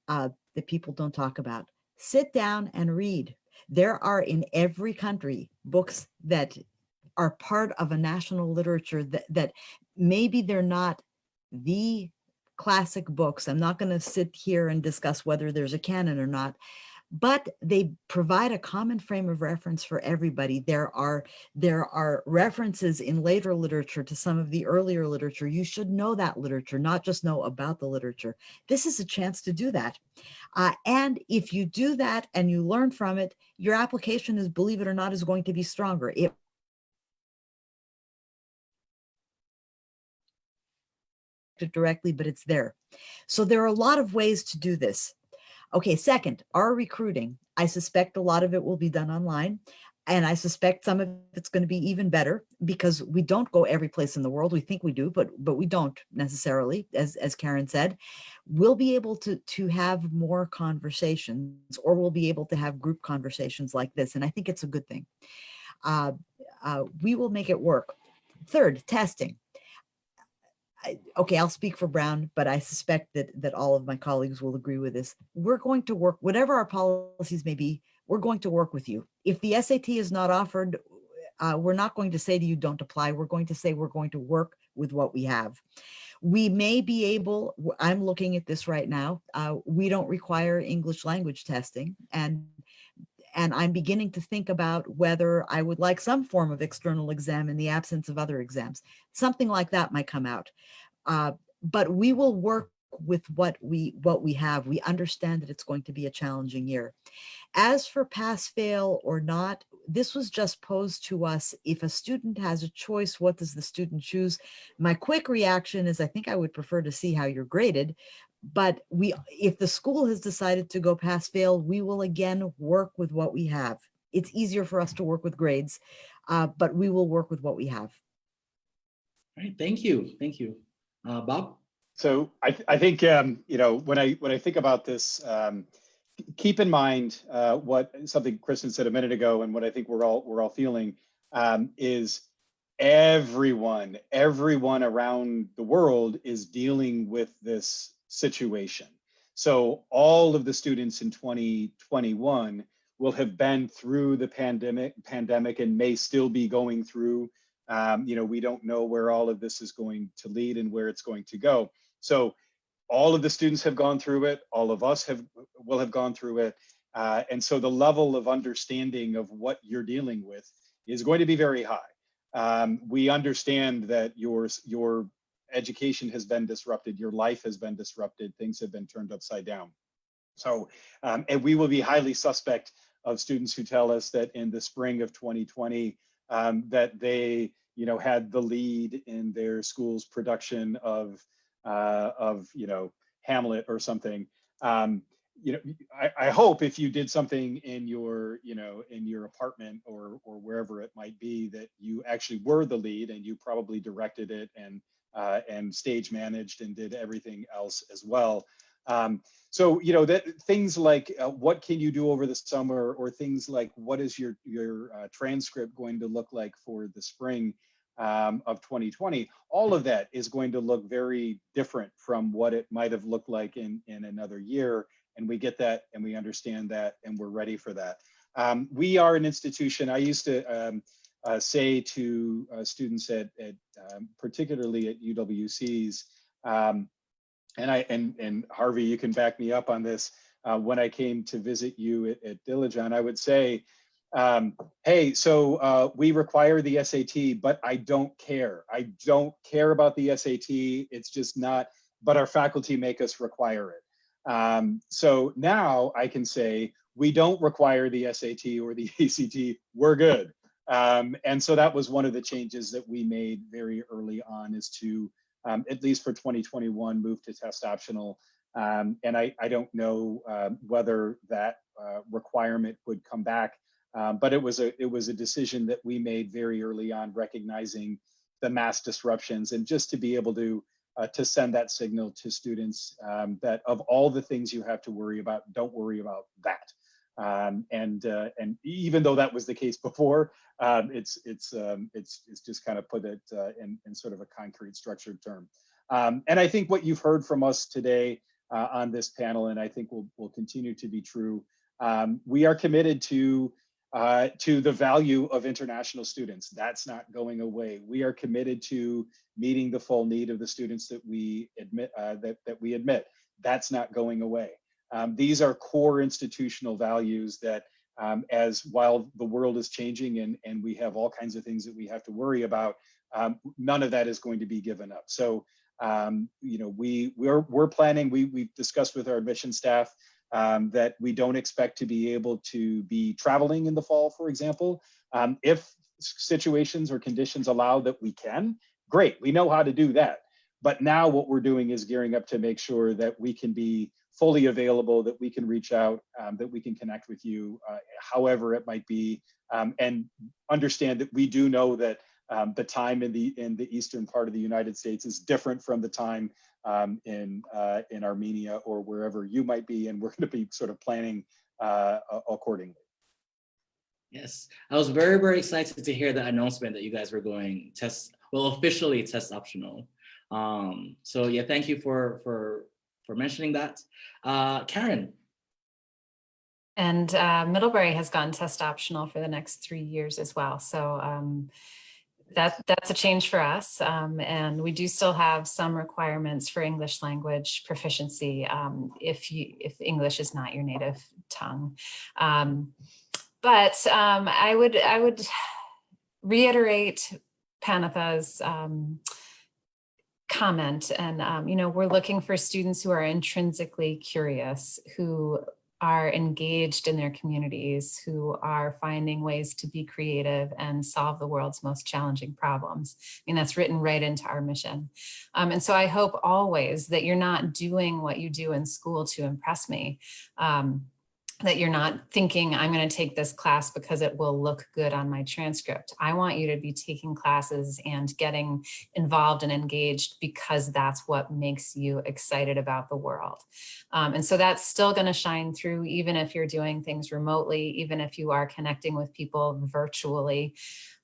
Speaker 2: that people don't talk about. Sit down and read. There are in every country books that are part of a national literature that maybe they're not the classic books. I'm not going to sit here and discuss whether there's a canon or not, but they provide a common frame of reference for everybody. There are references in later literature to some of the earlier literature. You should know that literature, not just know about the literature. This is a chance to do that. And if you do that and you learn from it, your application is, believe it or not, is going to be stronger. it directly, but it's there. So there are a lot of ways to do this. Okay, second, our recruiting. I suspect a lot of it will be done online. And I suspect some of it's going to be even better because we don't go every place in the world. We think we do, but we don't necessarily, as Karen said. We'll be able to have more conversations, or we'll be able to have group conversations like this. And I think it's a good thing. We will make it work. Third, testing. Okay, I'll speak for Brown, but I suspect that all of my colleagues will agree with this. We're going to work, whatever our policies may be, we're going to work with you. If the SAT is not offered, we're not going to say to you, don't apply. We're going to say we're going to work with what we have. We may be able, I'm looking at this right now, we don't require English language testing. And I'm beginning to think about whether I would like some form of external exam in the absence of other exams. Something like that might come out. But we will work with what we have. We understand that it's going to be a challenging year. As for pass, fail, or not, this was just posed to us. If a student has a choice, what does the student choose? My quick reaction is I think I would prefer to see how you're graded. But if the school has decided to go pass, fail, we will again work with what we have. It's easier for us to work with grades, but we will work with what we have.
Speaker 1: All right, thank you. Thank you. Bob?
Speaker 3: So I think, you know, when I think about this, keep in mind something Kristen said a minute ago, and what I think we're all feeling is everyone around the world is dealing with this situation. So all of the students in 2021 will have been through the pandemic and may still be going through. You know, we don't know where all of this is going to lead and where it's going to go. So all of the students have gone through it. All of us will have gone through it. And so the level of understanding of what you're dealing with is going to be very high. We understand that your education has been disrupted, your life has been disrupted, things have been turned upside down. So, and we will be highly suspect of students who tell us that in the spring of 2020, that they, you know, had the lead in their school's production of you know, Hamlet or something. You know, I hope if you did something in your, you know, in your apartment or wherever it might be, that you actually were the lead and you probably directed it and stage managed and did everything else as well. So, you know, that things like what can you do over the summer, or things like what is your transcript going to look like for the spring of 2020, all of that is going to look very different from what it might have looked like in another year. And we get that and we understand that and we're ready for that. We are an institution. I used to say to students at particularly at UWCs, and Harvey, you can back me up on this. When I came to visit you at Dilijan, I would say, hey, so we require the SAT, but I don't care. I don't care about the SAT. It's just not, but our faculty make us require it. So now I can say, we don't require the SAT or the ACT, we're good. And so that was one of the changes that we made very early on, is to, at least for 2021, move to test optional. And I don't know whether that requirement would come back, but it was a decision that we made very early on, recognizing the mass disruptions, and just to be able to send that signal to students that of all the things you have to worry about, don't worry about that. And even though that was the case before, it's just kind of put it in sort of a concrete, structured term. And I think what you've heard from us today on this panel, and I think will continue to be true, we are committed to the value of international students. That's not going away. We are committed to meeting the full need of the students that we admit. That's not going away. These are core institutional values that, while the world is changing and we have all kinds of things that we have to worry about, none of that is going to be given up. So, you know, we're planning. We've discussed with our admission staff that we don't expect to be able to be traveling in the fall, for example. If situations or conditions allow that, we can. Great, we know how to do that. But now what we're doing is gearing up to make sure that we can be fully available, that we can reach out, that we can connect with you, however it might be, and understand that we do know that the time in the eastern part of the United States is different from the time in Armenia or wherever you might be, and we're going to be sort of planning accordingly.
Speaker 1: Yes, I was very, very excited to hear that announcement that you guys were going officially test optional. So yeah, thank you for mentioning that. Karen.
Speaker 4: And Middlebury has gone test optional for the next 3 years as well. So that's a change for us. And we do still have some requirements for English language proficiency if English is not your native tongue. But I would reiterate Panatha's comment, and you know, we're looking for students who are intrinsically curious, who are engaged in their communities, who are finding ways to be creative and solve the world's most challenging problems. I mean, that's written right into our mission. And so I hope always that you're not doing what you do in school to impress me. That you're not thinking, I'm going to take this class because it will look good on my transcript. I want you to be taking classes and getting involved and engaged because that's what makes you excited about the world. And so that's still going to shine through, even if you're doing things remotely, even if you are connecting with people virtually.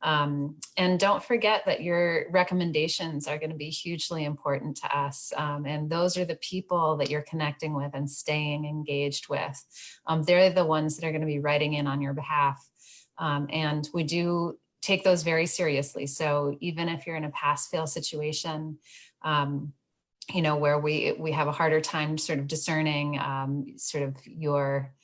Speaker 4: And don't forget that your recommendations are going to be hugely important to us. And those are the people that you're connecting with and staying engaged with. They're the ones that are going to be writing in on your behalf. And we do take those very seriously. So even if you're in a pass-fail situation, you know, where we have a harder time sort of discerning sort of your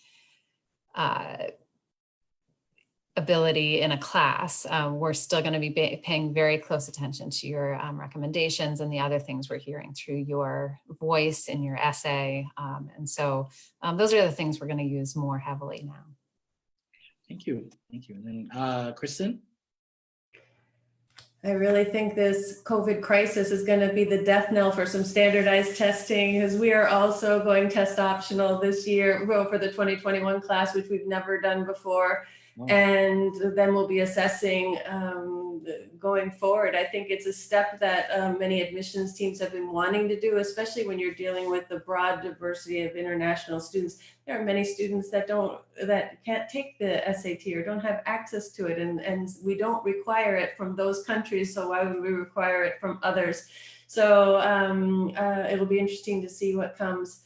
Speaker 4: ability in a class, we're still going to be paying very close attention to your recommendations and the other things we're hearing through your voice and your essay. And so those are the things we're going to use more heavily now.
Speaker 1: Thank you. Thank you. And then Kristen?
Speaker 5: I really think this COVID crisis is going to be the death knell for some standardized testing, because we are also going test optional this year for the 2021 class, which we've never done before. Wow. And then we'll be assessing going forward. I think it's a step that many admissions teams have been wanting to do, especially when you're dealing with the broad diversity of international students. There are many students that can't take the SAT or don't have access to it, and we don't require it from those countries. So why would we require it from others? So it'll be interesting to see what comes.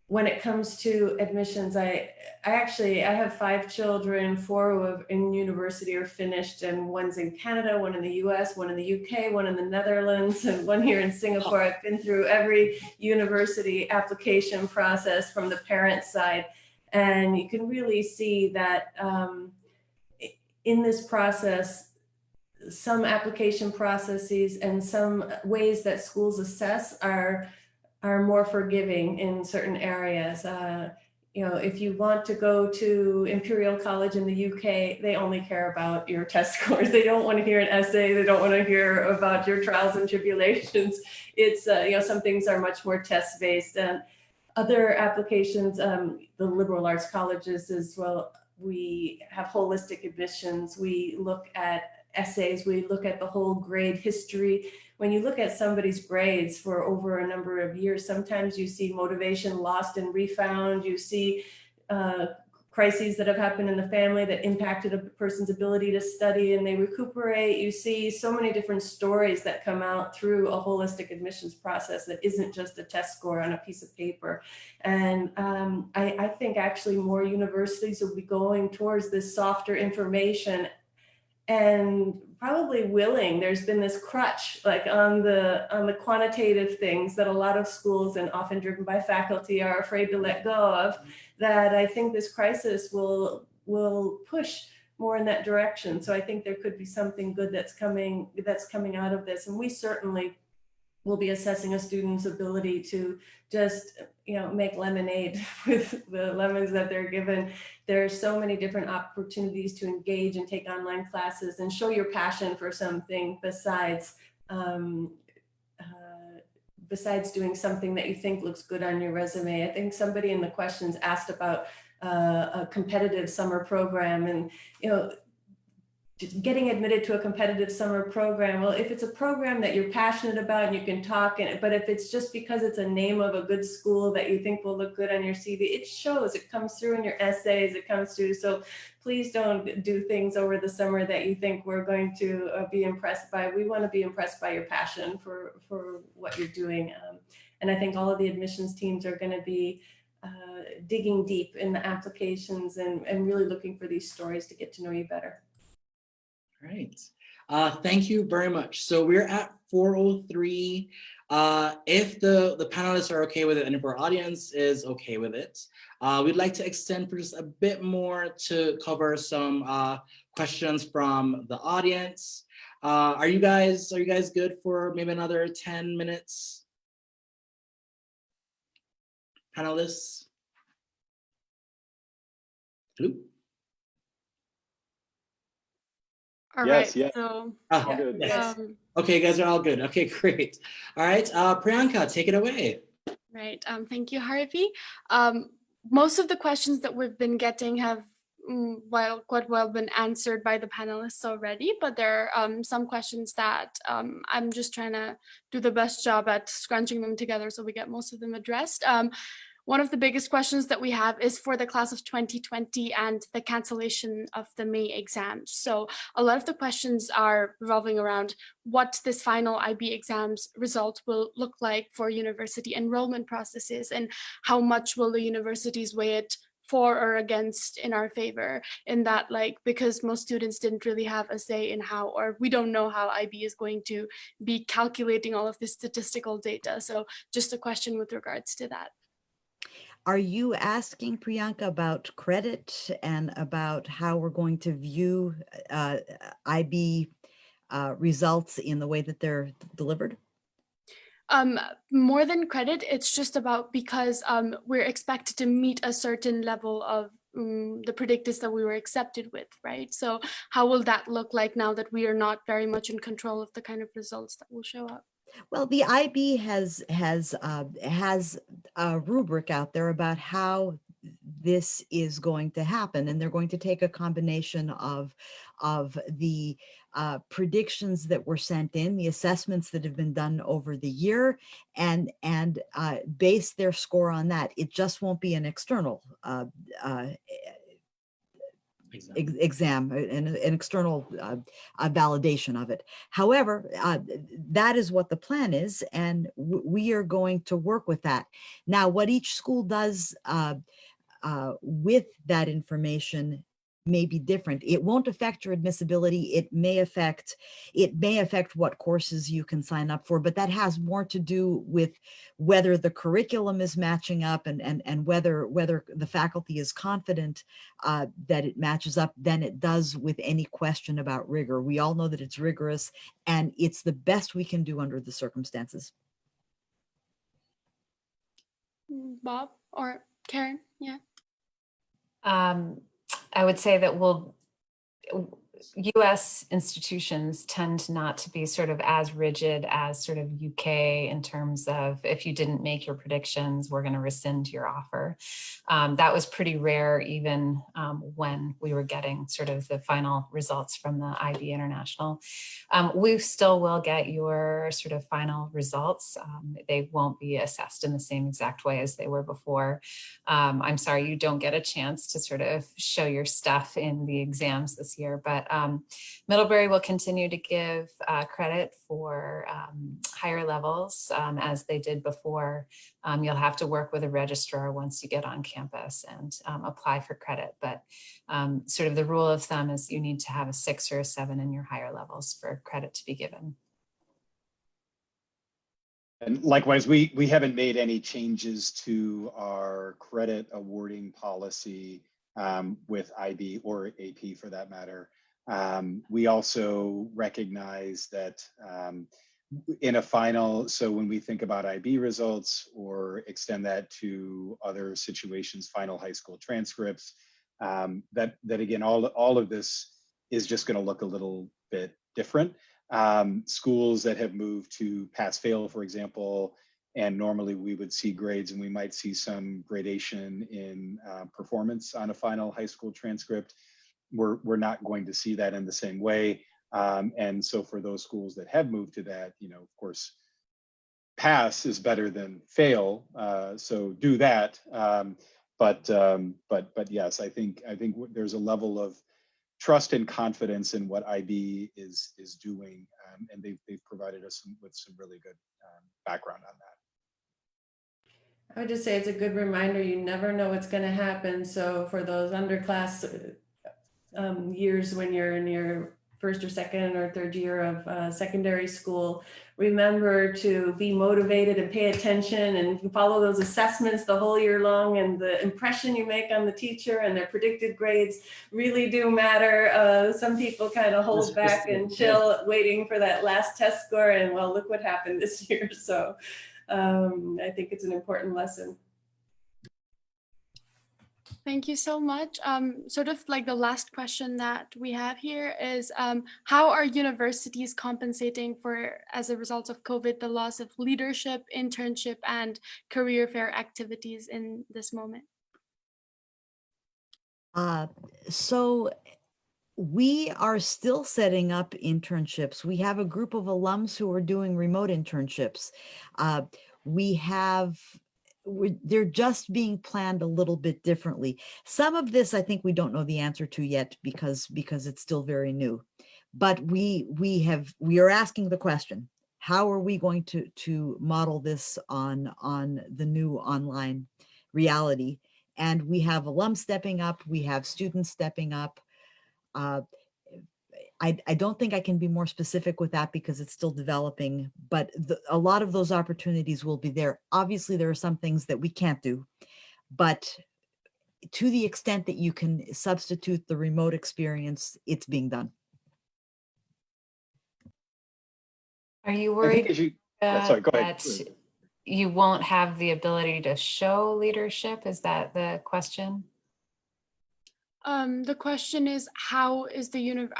Speaker 5: When it comes to admissions, I have 5 children, 4 who have in university are finished, and one's in Canada, one in the US, one in the UK, one in the Netherlands, and one here in Singapore. I've been through every university application process from the parent side. And you can really see that in this process, some application processes and some ways that schools assess are more forgiving in certain areas. You know, if you want to go to Imperial College in the UK, they only care about your test scores. They don't want to hear an essay. They don't want to hear about your trials and tribulations. It's, you know, some things are much more test-based. And other applications, the liberal arts colleges as well, we have holistic admissions. We look at essays. We look at the whole grade history. When you look at somebody's grades for over a number of years, sometimes you see motivation lost and refound. You see crises that have happened in the family that impacted a person's ability to study and they recuperate. You see so many different stories that come out through a holistic admissions process that isn't just a test score on a piece of paper. And I think actually more universities will be going towards this softer information and probably willing. There's been this crutch like on the quantitative things that a lot of schools, and often driven by faculty, are afraid to let go of, that I think this crisis will push more in that direction. So I think there could be something good that's coming out of this. And we certainly will be assessing a student's ability to just, you know, make lemonade with the lemons that they're given. There are so many different opportunities to engage and take online classes and show your passion for something besides besides doing something that you think looks good on your resume. I think somebody in the questions asked about a competitive summer program, and getting admitted to a competitive summer program. Well, if it's a program that you're passionate about and you can talk, but if it's just because it's a name of a good school that you think will look good on your CV, it shows, it comes through in your essays, it comes through. So please don't do things over the summer that you think we're going to be impressed by. We want to be impressed by your passion for what you're doing. And I think all of the admissions teams are going to be digging deep in the applications and really looking for these stories to get to know you better.
Speaker 1: Right. Thank you very much. So we're at 4:03. If the panelists are okay with it, and if our audience is okay with it, we'd like to extend for just a bit more to cover some questions from the audience. Are you guys good for maybe another 10 minutes? Panelists? Hello?
Speaker 6: All
Speaker 3: Yes,
Speaker 6: right,
Speaker 3: yes.
Speaker 6: so
Speaker 3: All good.
Speaker 1: Yes.
Speaker 6: um,
Speaker 1: Okay, you guys are all good. Okay, great. All right, Priyanka, take it away.
Speaker 6: right, thank you, Harvey. Most of the questions that we've been getting have quite well been answered by the panelists already, but there are some questions that I'm just trying to do the best job at scrunching them together so we get most of them addressed. One of the biggest questions that we have is for the class of 2020 and the cancellation of the May exams. So a lot of the questions are revolving around what this final IB exams result will look like for university enrollment processes, and how much will the universities weigh it for or against in our favor, in that, like, because most students didn't really have a say in how, or we don't know how IB is going to be calculating all of this statistical data. So just a question with regards to that.
Speaker 2: Are you asking, Priyanka, about credit and about how we're going to view IB results in the way that they're delivered?
Speaker 6: More than credit, it's just about, because we're expected to meet a certain level of the predictors that we were accepted with, right? So how will that look like now that we are not very much in control of the kind of results that will show up?
Speaker 2: Well, the IB has a rubric out there about how this is going to happen, and they're going to take a combination of the predictions that were sent in, the assessments that have been done over the year, and base their score on that. It just won't be an external exam, an external validation of it. However, that is what the plan is, and we are going to work with that. Now, what each school does with that information may be different. It won't affect your admissibility. It may affect what courses you can sign up for, but that has more to do with whether the curriculum is matching up and whether the faculty is confident that it matches up than it does with any question about rigor. We all know that it's rigorous, and it's the best we can do under the circumstances.
Speaker 6: Bob or Karen? Yeah.
Speaker 4: I would say that US institutions tend not to be sort of as rigid as sort of UK in terms of, if you didn't make your predictions, we're going to rescind your offer. That was pretty rare even when we were getting sort of the final results from the IB International. We still will get your sort of final results. They won't be assessed in the same exact way as they were before. I'm sorry you don't get a chance to sort of show your stuff in the exams this year, but Middlebury will continue to give credit for higher levels as they did before. You'll have to work with a registrar once you get on campus and apply for credit, but sort of the rule of thumb is you need to have a 6 or a 7 in your higher levels for credit to be given.
Speaker 3: And likewise, we haven't made any changes to our credit awarding policy with IB or AP for that matter. We also recognize that in a final, so when we think about IB results or extend that to other situations, final high school transcripts, that again, all of this is just going to look a little bit different. Schools that have moved to pass fail, for example, And normally we would see grades and we might see some gradation in performance on a final high school transcript. We're not going to see that in the same way. And so for those schools that have moved to that, you know, of course, pass is better than fail. So do that. But yes, I think there's a level of trust and confidence in what IB is doing, and they've provided us with some really good background on that.
Speaker 5: I would just say it's a good reminder. You never know what's going to happen. So for those underclass years when you're in your first or second or third year of secondary school, remember to be motivated and pay attention and follow those assessments the whole year long. And the impression you make on the teacher and their predicted grades really do matter. Some people kind of hold back and chill, waiting for that last test score. And well, look what happened this year. So I think it's an important lesson.
Speaker 6: Thank you so much. Sort of like the last question that we have here is, how are universities compensating for, as a result of COVID, the loss of leadership, internship, and career fair activities in this moment?
Speaker 2: So we are still setting up internships. We have a group of alums who are doing remote internships. They're just being planned a little bit differently. Some of this, I think we don't know the answer to yet because it's still very new. But we are asking the question, how are we going to model this on the new online reality? And we have alums stepping up, we have students stepping up. I don't think I can be more specific with that because it's still developing, but a lot of those opportunities will be there. Obviously, there are some things that we can't do, but to the extent that you can substitute the remote experience, it's being done.
Speaker 4: Are you worried
Speaker 3: sorry, go ahead.
Speaker 4: that you won't have the ability to show leadership? Is that the question?
Speaker 6: The question is, how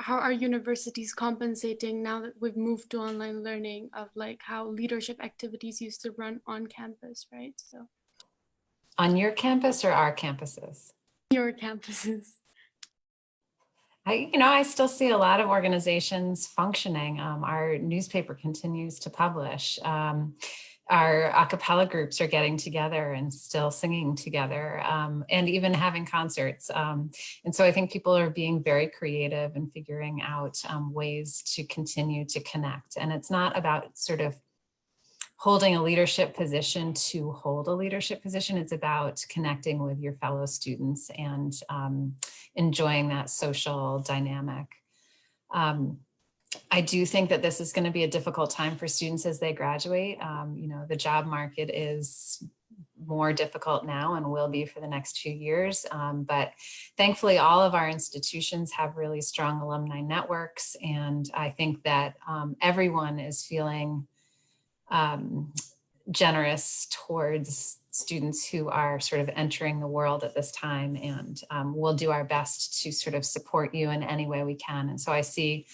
Speaker 6: are universities compensating now that we've moved to online learning, of like how leadership activities used to run on campus, right? So
Speaker 4: on your campus or our campuses?
Speaker 6: Your campuses.
Speaker 4: I still see a lot of organizations functioning. Our newspaper continues to publish. Our a cappella groups are getting together and still singing together, and even having concerts. And so I think people are being very creative and figuring out ways to continue to connect. And it's not about sort of holding a leadership position to hold a leadership position. It's about connecting with your fellow students and enjoying that social dynamic. I do think that this is going to be a difficult time for students as they graduate. The job market is more difficult now and will be for the next few years. But thankfully, all of our institutions have really strong alumni networks. And I think that everyone is feeling generous towards students who are sort of entering the world at this time. And we'll do our best to sort of support you in any way we can. And so I see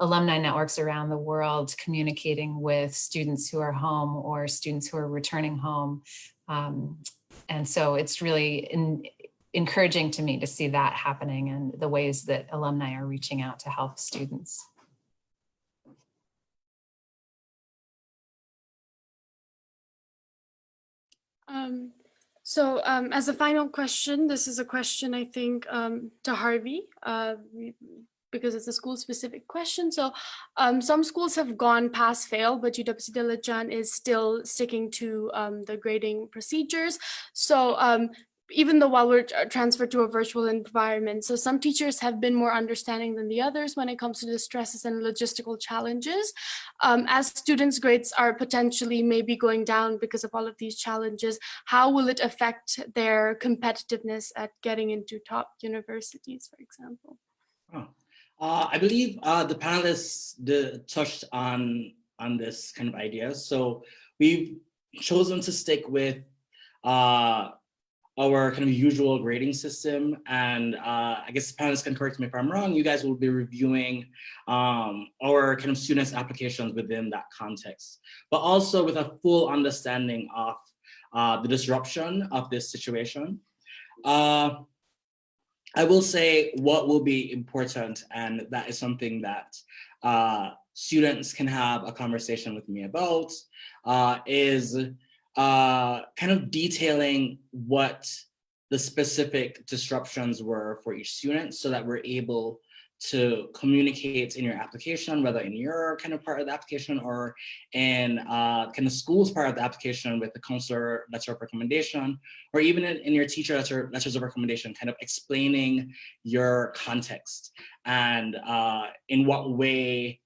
Speaker 4: alumni networks around the world communicating with students who are home or students who are returning home. And so it's really encouraging to me to see that happening and the ways that alumni are reaching out to help students.
Speaker 6: As a final question, this is a question I think to Harvey, because it's a school-specific question. So some schools have gone pass-fail, but UWC Dilijan is still sticking to the grading procedures. So even though while we're transferred to a virtual environment, so some teachers have been more understanding than the others when it comes to the stresses and logistical challenges. As students' grades are potentially maybe going down because of all of these challenges, how will it affect their competitiveness at getting into top universities, for example?
Speaker 1: I believe the panelists touched on this kind of idea. So we've chosen to stick with our kind of usual grading system. And I guess panelists can correct me if I'm wrong, you guys will be reviewing our kind of students' applications within that context, but also with a full understanding of the disruption of this situation. I will say what will be important, and that is something that students can have a conversation with me about, is kind of detailing what the specific disruptions were for each student so that we're able to communicate in your application, whether in your kind of part of the application or in kind of school's part of the application with the counselor letter of recommendation, or even in your teacher letters of recommendation, kind of explaining your context and in what way,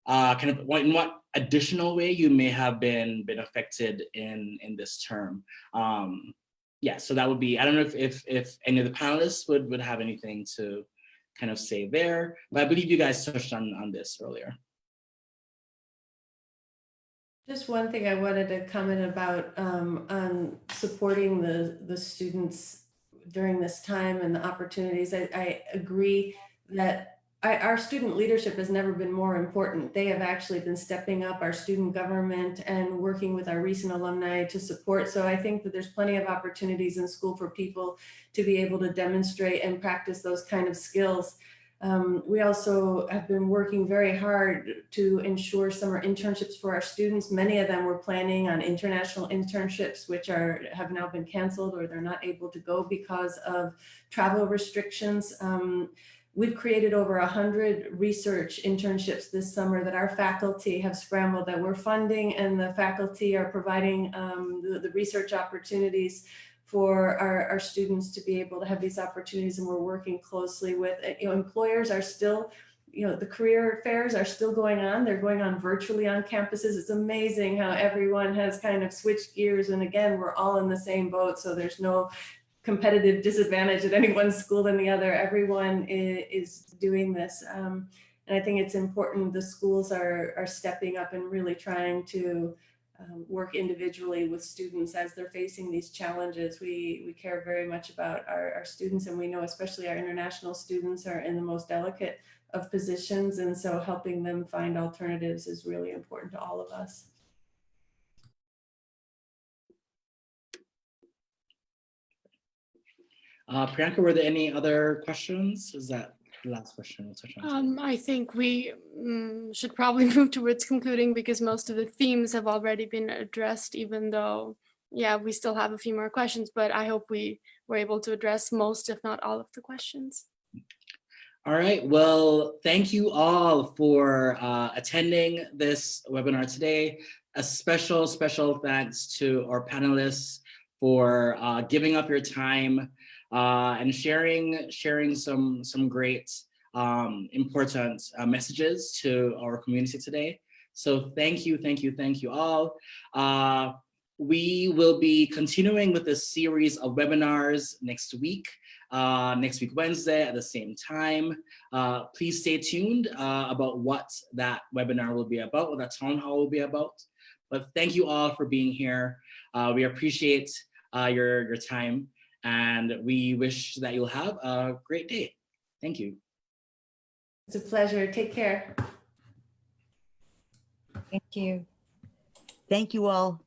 Speaker 1: in what additional way you may have been affected in this term. Yeah, so that would be, I don't know if any of the panelists would have anything to kind of say there, but I believe you guys touched on this earlier.
Speaker 5: Just one thing I wanted to comment about on supporting the students during this time and the opportunities. I agree that our student leadership has never been more important. They have actually been stepping up, our student government, and working with our recent alumni to support. So I think that there's plenty of opportunities in school for people to be able to demonstrate and practice those kind of skills. We also have been working very hard to ensure summer internships for our students. Many of them were planning on international internships, which have now been canceled or they're not able to go because of travel restrictions. We've created over 100 research internships this summer that our faculty have scrambled, that we're funding, and the faculty are providing the research opportunities for our students to be able to have these opportunities. And we're working closely with, employers are still, the career fairs are still going on. They're going on virtually on campuses. It's amazing how everyone has kind of switched gears. And again, we're all in the same boat. So there's no competitive disadvantage at any one school than the other. Everyone is doing this. And I think it's important the schools are stepping up and really trying to work individually with students as they're facing these challenges. We care very much about our students, and we know especially our international students are in the most delicate of positions. And so helping them find alternatives is really important to all of us.
Speaker 1: Priyanka, were there any other questions? Is that the last question we'll touch on?
Speaker 6: I think we should probably move towards concluding because most of the themes have already been addressed, even though, yeah, we still have a few more questions, but I hope we were able to address most, if not all of the questions.
Speaker 1: All right, well, thank you all for attending this webinar today. A special thanks to our panelists for giving up your time and sharing some great important messages to our community today. So thank you all. We will be continuing with this series of webinars next week Wednesday at the same time. Please stay tuned about what that webinar will be about, what that town hall will be about. But thank you all for being here. We appreciate your time, and we wish that you'll have a great day. Thank you.
Speaker 5: It's a pleasure. Take care.
Speaker 4: Thank you.
Speaker 2: Thank you all.